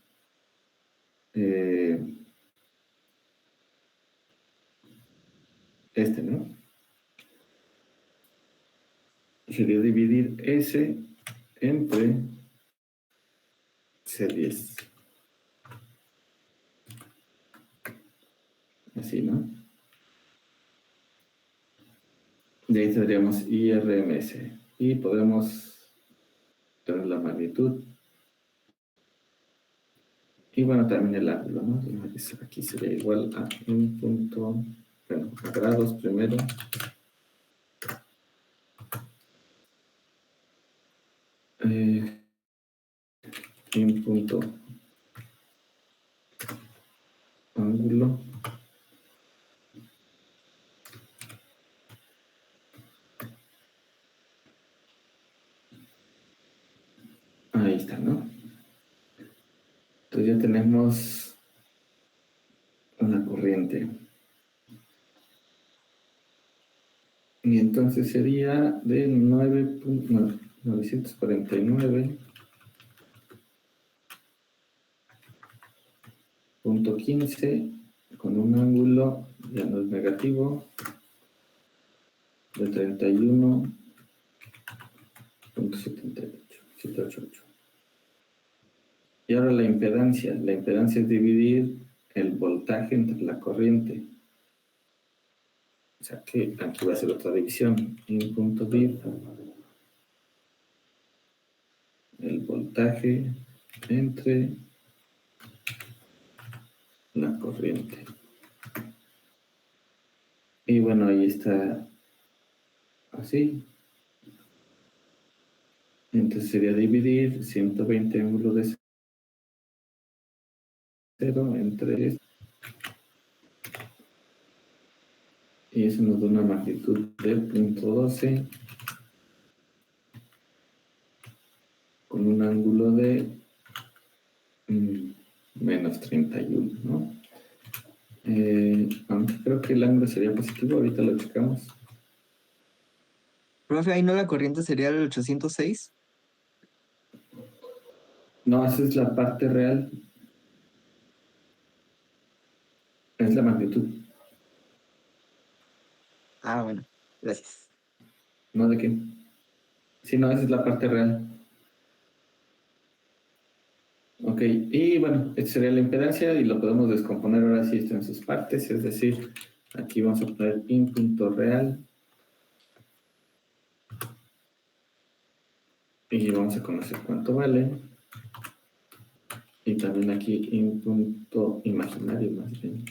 S1: ¿no? Sería dividir S entre C10. Así, ¿no? De ahí tendríamos IRMS. Y podemos tener la magnitud. Y bueno, también el ángulo, ¿no? Aquí sería igual a un punto, bueno, a grados primero. Un punto ángulo. Ahí está, ¿no? Entonces ya tenemos una corriente. Y entonces sería de 949.15 con un ángulo, ya no es negativo, de 31.788. Y ahora la impedancia. La impedancia es dividir el voltaje entre la corriente. O sea que aquí va a ser otra división. In.div, el voltaje entre la corriente. Y bueno, ahí está así. Entonces sería dividir 120 ángulos de 0 entre... Y eso nos da una magnitud de 0.12 con un ángulo de menos 31, ¿no? Aunque creo que el ángulo sería positivo, ahorita lo checamos.
S3: Profe, ahí no la corriente sería el 806.
S1: No, esa es la parte real. Es la magnitud.
S3: Ah, bueno, gracias.
S1: ¿No de qué? Sí, no, esa es la parte real. Ok, y bueno, esta sería la impedancia y lo podemos descomponer ahora sí esto en sus partes, es decir, aquí vamos a poner in punto real y vamos a conocer cuánto vale, y también aquí in punto imaginario más bien,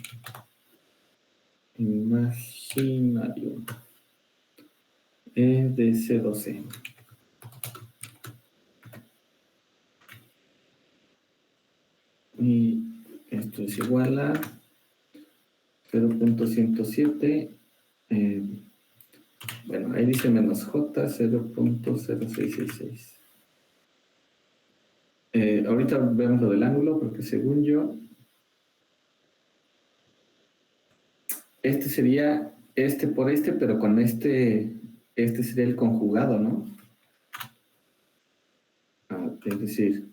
S1: imaginario, de C12. Y esto es igual a 0.107, bueno, ahí dice menos J, 0.0666. Ahorita vemos lo del ángulo, porque según yo, este sería este por este, pero con este sería el conjugado, ¿no? Es decir,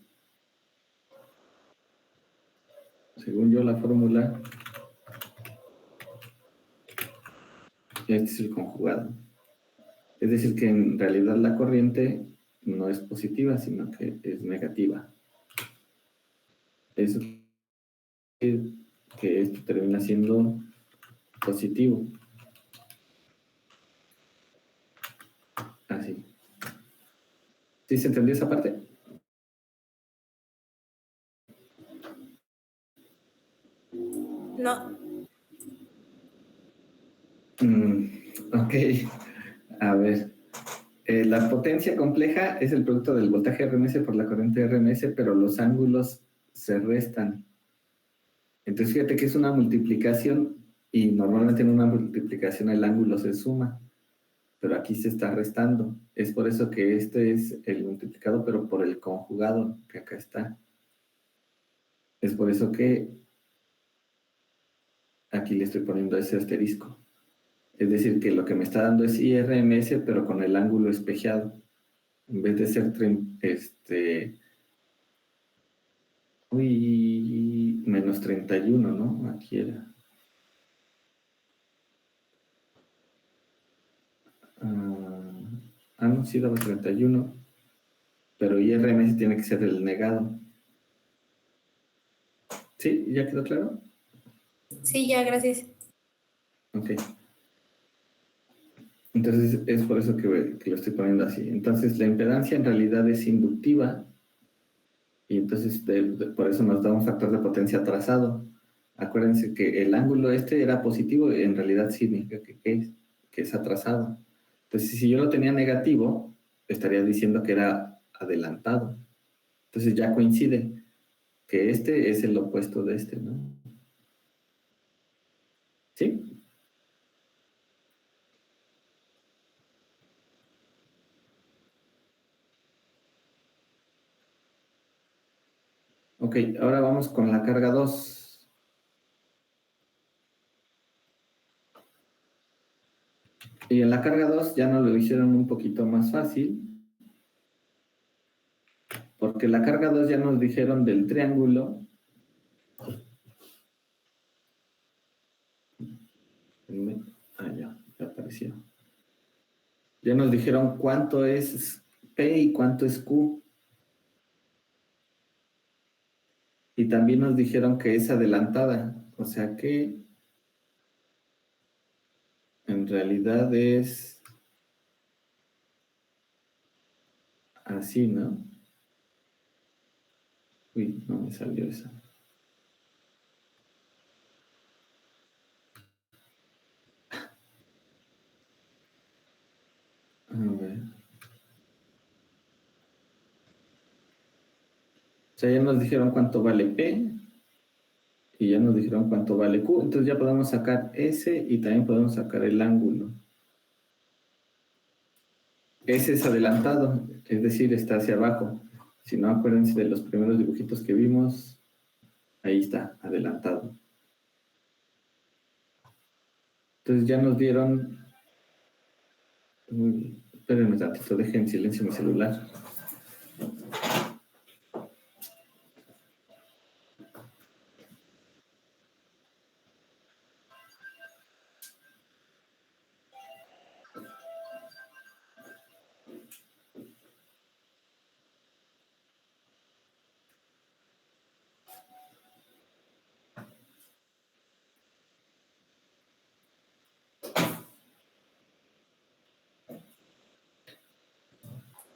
S1: según yo la fórmula, este es el conjugado. Es decir, que en realidad la corriente no es positiva, sino que es negativa. Eso quiere decir que esto termina siendo positivo. Así. ¿Sí se entendió esa parte?
S2: No.
S1: Ok. La potencia compleja es el producto del voltaje RMS por la corriente RMS, pero los ángulos se restan. Entonces fíjate que es una multiplicación y normalmente en una multiplicación el ángulo se suma, pero aquí se está restando. Es por eso que este es el multiplicado, pero por el conjugado que acá está. Es por eso que aquí le estoy poniendo ese asterisco. Es decir, que lo que me está dando es IRMS, pero con el ángulo espejeado. En vez de ser menos 31, ¿no? Aquí era. No, sí daba 31. Pero IRMS tiene que ser el negado. ¿Sí? ¿Ya quedó claro?
S2: Sí, ya, gracias.
S1: Ok. Entonces es por eso que lo estoy poniendo así. Entonces la impedancia en realidad es inductiva y entonces por eso nos da un factor de potencia trazado. Acuérdense que el ángulo este era positivo y en realidad significa que es atrasado. Entonces si yo lo tenía negativo, estaría diciendo que era adelantado. Entonces ya coincide que este es el opuesto de este, ¿no? ¿Sí? Ok, ahora vamos con la carga 2. Y en la carga 2 ya nos lo hicieron un poquito más fácil, porque la carga 2 ya nos dijeron del triángulo. Ya apareció. Ya nos dijeron cuánto es P y cuánto es Q. Y también nos dijeron que es adelantada, o sea que en realidad es así, ¿no? Uy, no me salió eso. A ver. O sea, ya nos dijeron cuánto vale P y ya nos dijeron cuánto vale Q. Entonces ya podemos sacar S y también podemos sacar el ángulo. S es adelantado, es decir, está hacia abajo. Si no, acuérdense de los primeros dibujitos que vimos. Ahí está, adelantado. Entonces ya nos dieron... Espérenme un ratito, dejen en silencio mi celular.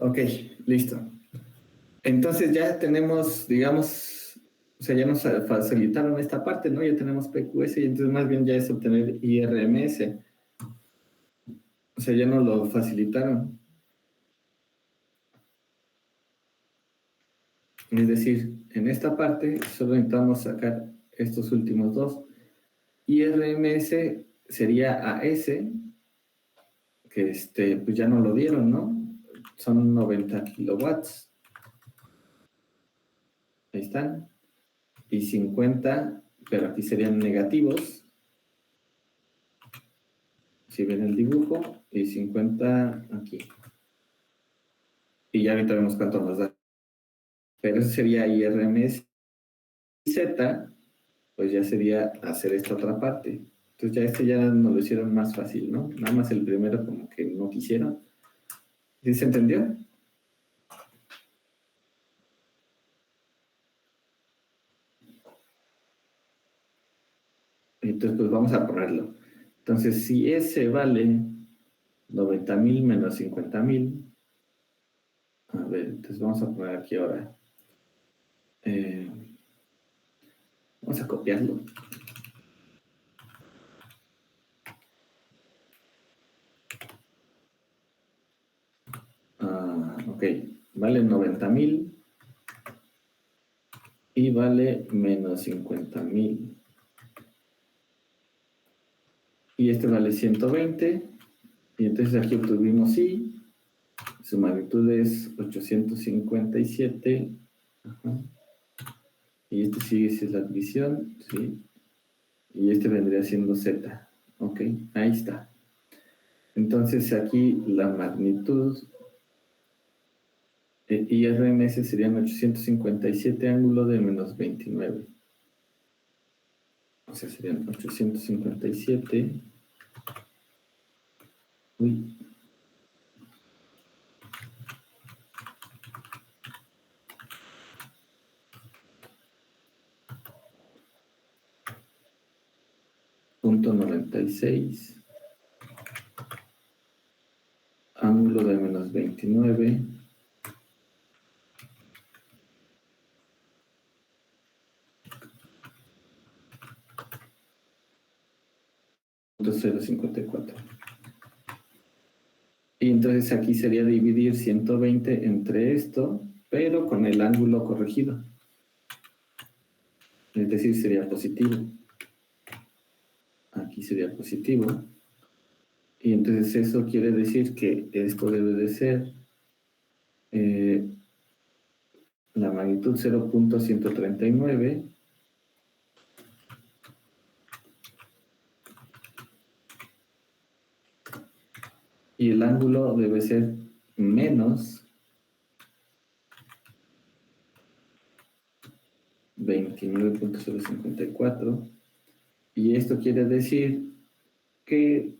S1: Ok, listo. Entonces ya tenemos, digamos, o sea, ya nos facilitaron esta parte, ¿no? Ya tenemos PQS y entonces más bien ya es obtener IRMS. O sea, ya nos lo facilitaron. Es decir, en esta parte solo necesitamos sacar estos últimos dos. IRMS sería AS, que pues ya no lo dieron, ¿no? Son 90 kilowatts. Ahí están. Y 50, pero aquí serían negativos. Si ven el dibujo, y 50 aquí. Y ya ahorita vemos cuánto nos da. Pero eso sería IRMS. Y Z, pues ya sería hacer esta otra parte. Entonces ya este ya nos lo hicieron más fácil, ¿no? Nada más el primero como que no quisieron. ¿Sí se entendió? Entonces pues vamos a ponerlo. Entonces si S vale 90,000 menos 50,000, a ver, entonces vamos a poner aquí ahora. Vamos a copiarlo. Ok, vale 90,000 y vale menos 50,000. Y este vale 120. Y entonces aquí obtuvimos I. Su magnitud es 857. Ajá. Y este sigue si es la división, ¿sí? Y este vendría siendo Z. Ok, ahí está. Entonces aquí la magnitud IRMS serían 857 ángulo de menos 29. O sea, serían 857. Uy. Punto 96. Ángulo de menos 29. Punto 054. Y entonces aquí sería dividir 120 entre esto, pero con el ángulo corregido. Es decir, sería positivo. Aquí sería positivo. Y entonces eso quiere decir que esto debe de ser la magnitud 0.139 y el ángulo debe ser menos 29.054 y esto quiere decir que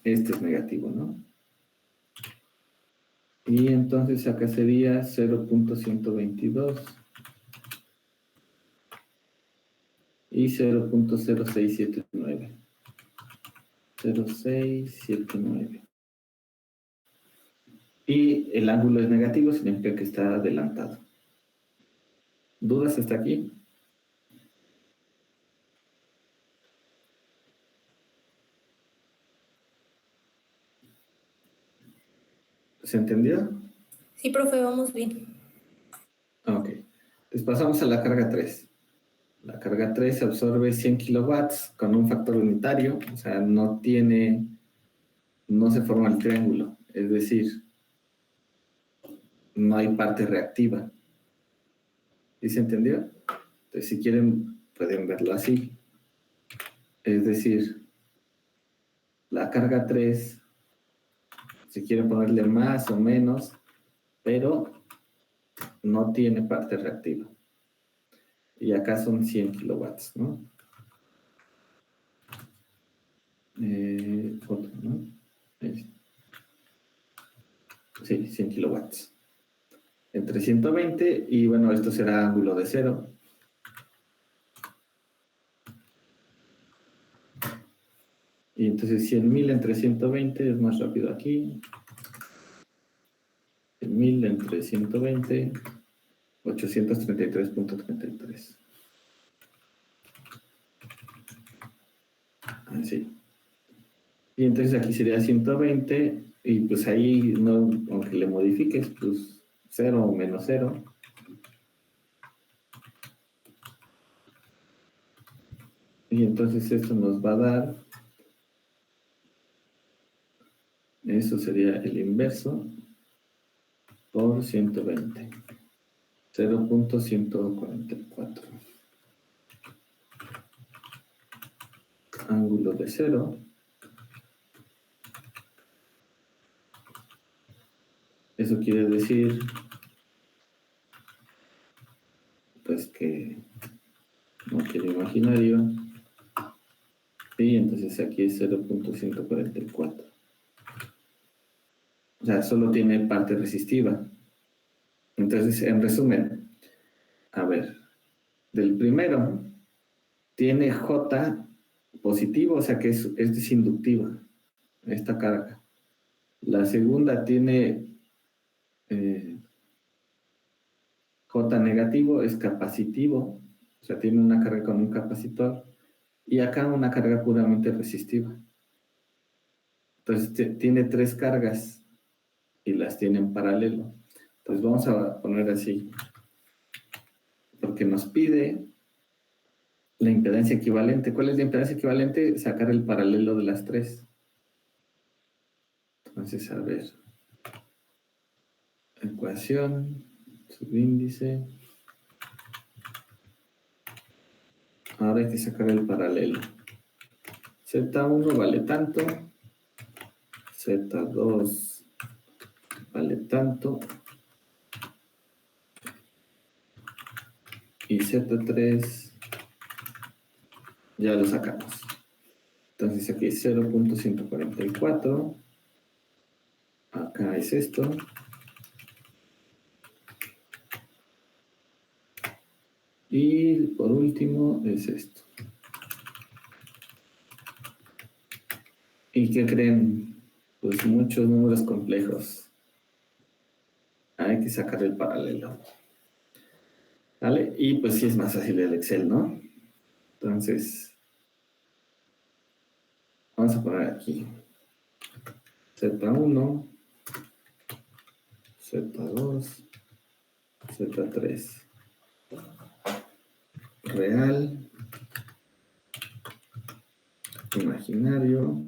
S1: este es negativo, ¿no? Y entonces acá sería 0.122 y 0.0679. 0679. Y el ángulo es negativo, significa que está adelantado. ¿Dudas hasta aquí? ¿Se entendió?
S2: Sí, profe, vamos bien.
S1: Ok. Entonces pasamos a la carga 3. La carga 3 absorbe 100 kilowatts con un factor unitario, o sea, no se forma el triángulo, es decir, no hay parte reactiva. ¿Sí se entendió? Entonces, si quieren, pueden verlo así. Es decir, la carga 3, si quieren ponerle más o menos, pero no tiene parte reactiva. Y acá son 100 kilowatts, ¿no? Otro, ¿no? Sí, 100 kilowatts. Entre 120 y bueno, esto será ángulo de 0. Y entonces 100,000 entre 120 es más rápido aquí. 100,000 entre 120, 833.33. Así. Y entonces aquí sería 120 y pues ahí, no, aunque le modifiques, pues 0 o menos 0. Y entonces esto nos va a dar, eso sería el inverso, por 120. 0.144. Ángulo de 0. Eso quiere decir, pues que no quiere imaginario. Y entonces aquí es 0.144. O sea, solo tiene parte resistiva. Entonces, en resumen, a ver, del primero tiene J positivo, o sea que es desinductiva esta carga. La segunda tiene J negativo, es capacitivo, o sea, tiene una carga con un capacitor. Y acá una carga puramente resistiva. Entonces tiene 3 cargas y las tiene en paralelo. Pues vamos a poner así, porque nos pide la impedancia equivalente. ¿Cuál es la impedancia equivalente? Sacar el paralelo de las tres. Entonces, a ver. Ecuación, subíndice. Ahora hay que sacar el paralelo. Z1 vale tanto. Z2 vale tanto. Y Z3 ya lo sacamos. Entonces aquí es 0.144. Acá es esto. Y por último es esto. ¿Y qué creen? Pues muchos números complejos. Hay que sacar el paralelo. ¿Vale? Y pues sí es más fácil el Excel, ¿no? Entonces, vamos a poner aquí Z1, Z2, Z3. Real, imaginario,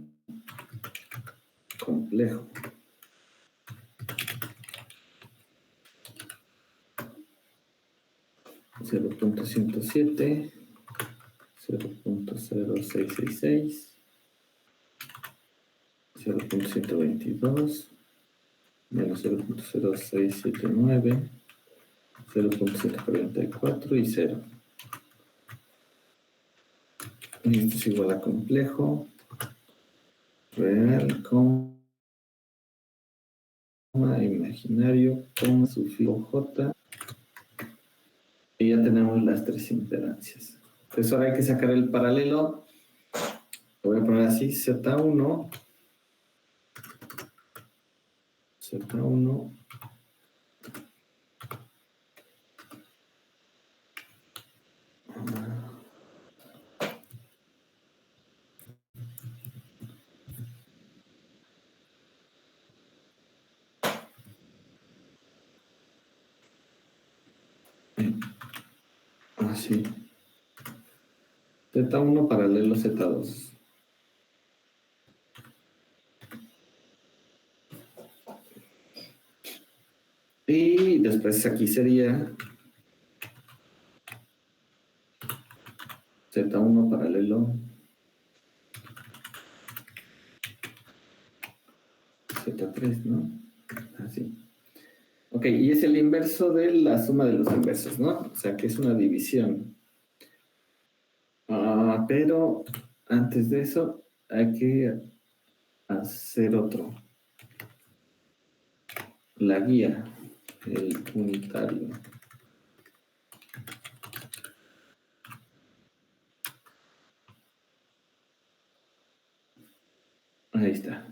S1: complejo. Cero punto 107, 0.0666, 0.122, menos 0.0679, 0.144 y 0. Y esto es igual a complejo, real, coma, imaginario, coma, sufijo J. Y ya tenemos las tres impedancias. Entonces ahora hay que sacar el paralelo. Lo voy a poner así, Z1, Z1, así. Z1 paralelo Z2. Y después aquí sería Z1 paralelo Z3, ¿no? Así. Ok, y es el inverso de la suma de los inversos, ¿no? O sea, que es una división. Pero antes de eso hay que hacer otro. La guía, el unitario. Ahí está.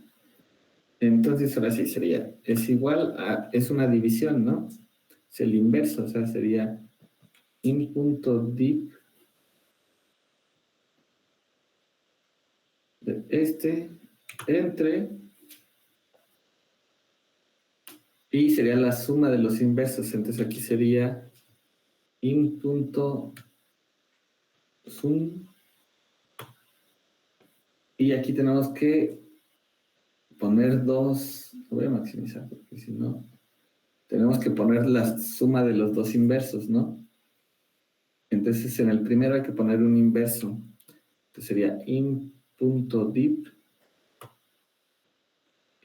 S1: Entonces ahora sí sería, es igual a, es una división, ¿no? Es el inverso, o sea, sería in.div de este entre, y sería la suma de los inversos. Entonces aquí sería in.sum, y aquí tenemos que poner dos, lo voy a maximizar porque si no, tenemos que poner la suma de los dos inversos, ¿no? Entonces en el primero hay que poner un inverso. Entonces sería in.div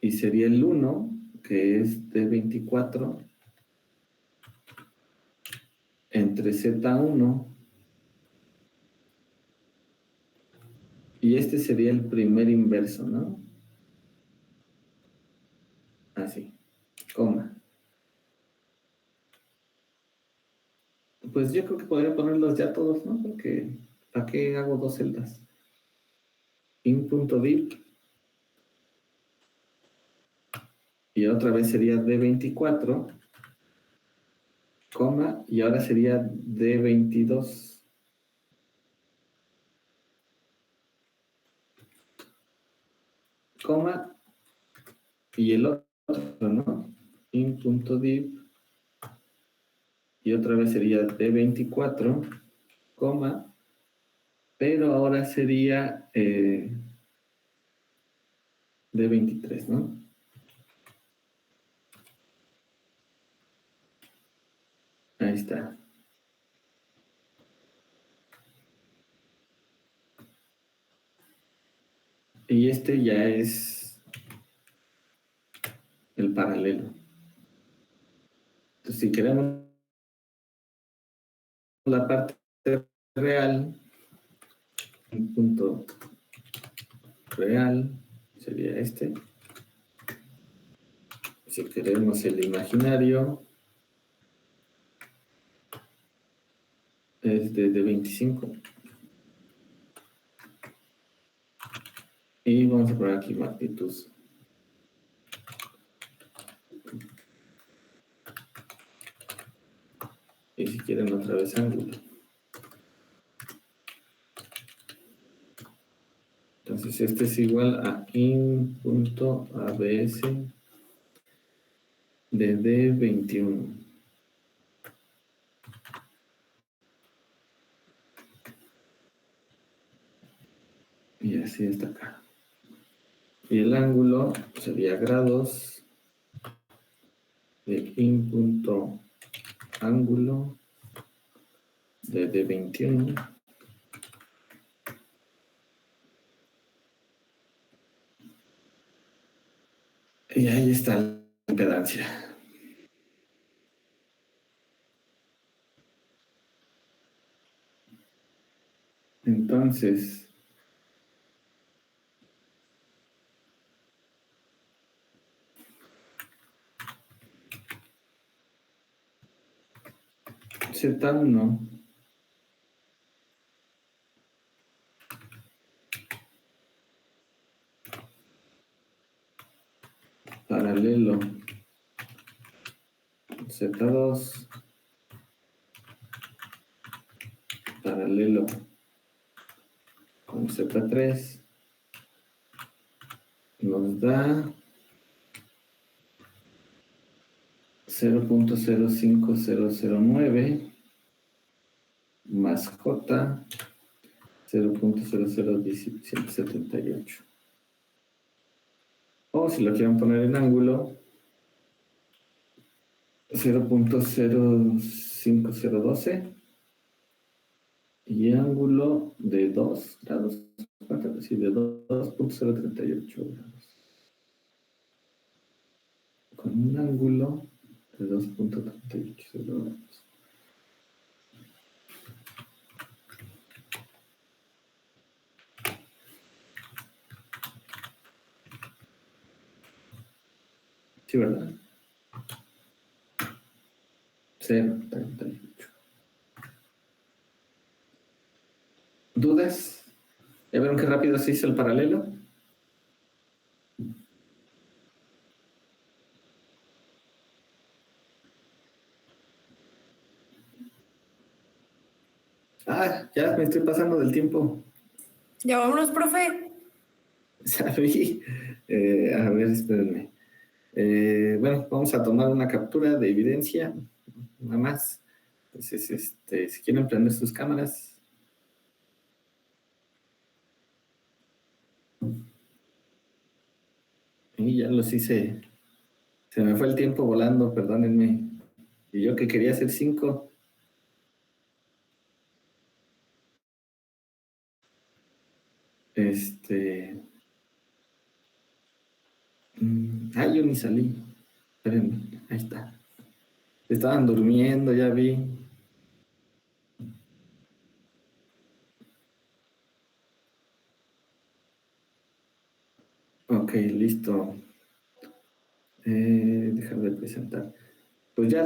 S1: y sería el 1, que es de 24, entre Z1, y este sería el primer inverso, ¿no? Así, coma. Pues yo creo que podría ponerlos ya todos, ¿no? Porque, ¿para qué hago dos celdas? In.div, y otra vez sería D24, coma, y ahora sería D22, coma, y el otro, ¿no? In.div y otra vez sería de 24, pero ahora sería de 23, ¿no? Ahí está. Y este ya es el paralelo. Entonces, si queremos la parte real, un punto real sería este. Si queremos el imaginario, es de 25. Y vamos a poner aquí magnitud. Y si quieren otra vez ángulo. Entonces este es igual a in.abs de D21. Y así está acá. Y el ángulo sería grados de in.ángulo de D21. Y ahí está la impedancia. Entonces, Z1 paralelo Z2 paralelo con Z3 nos da 0.05009 más J 0.00178. O si lo quieren poner en ángulo, 0.05012 y ángulo de 2 grados. ¿Cuánto? Sí, de 2.038 grados. Con un ángulo de 2.38 grados. Sí, ¿verdad? 0.38. ¿Dudas? ¿Ya vieron qué rápido se hizo el paralelo? Ah, ya me estoy pasando del tiempo.
S2: Ya vámonos, profe.
S1: Sabí. A ver, espérenme. Bueno, vamos a tomar una captura de evidencia, nada más. Entonces, si quieren prender sus cámaras. Y ya los hice. Se me fue el tiempo volando, perdónenme. Y yo que quería hacer 5. Yo ni salí. Espérenme, ahí está. Estaban durmiendo, ya vi. Ok, listo. Dejar de presentar. Pues ya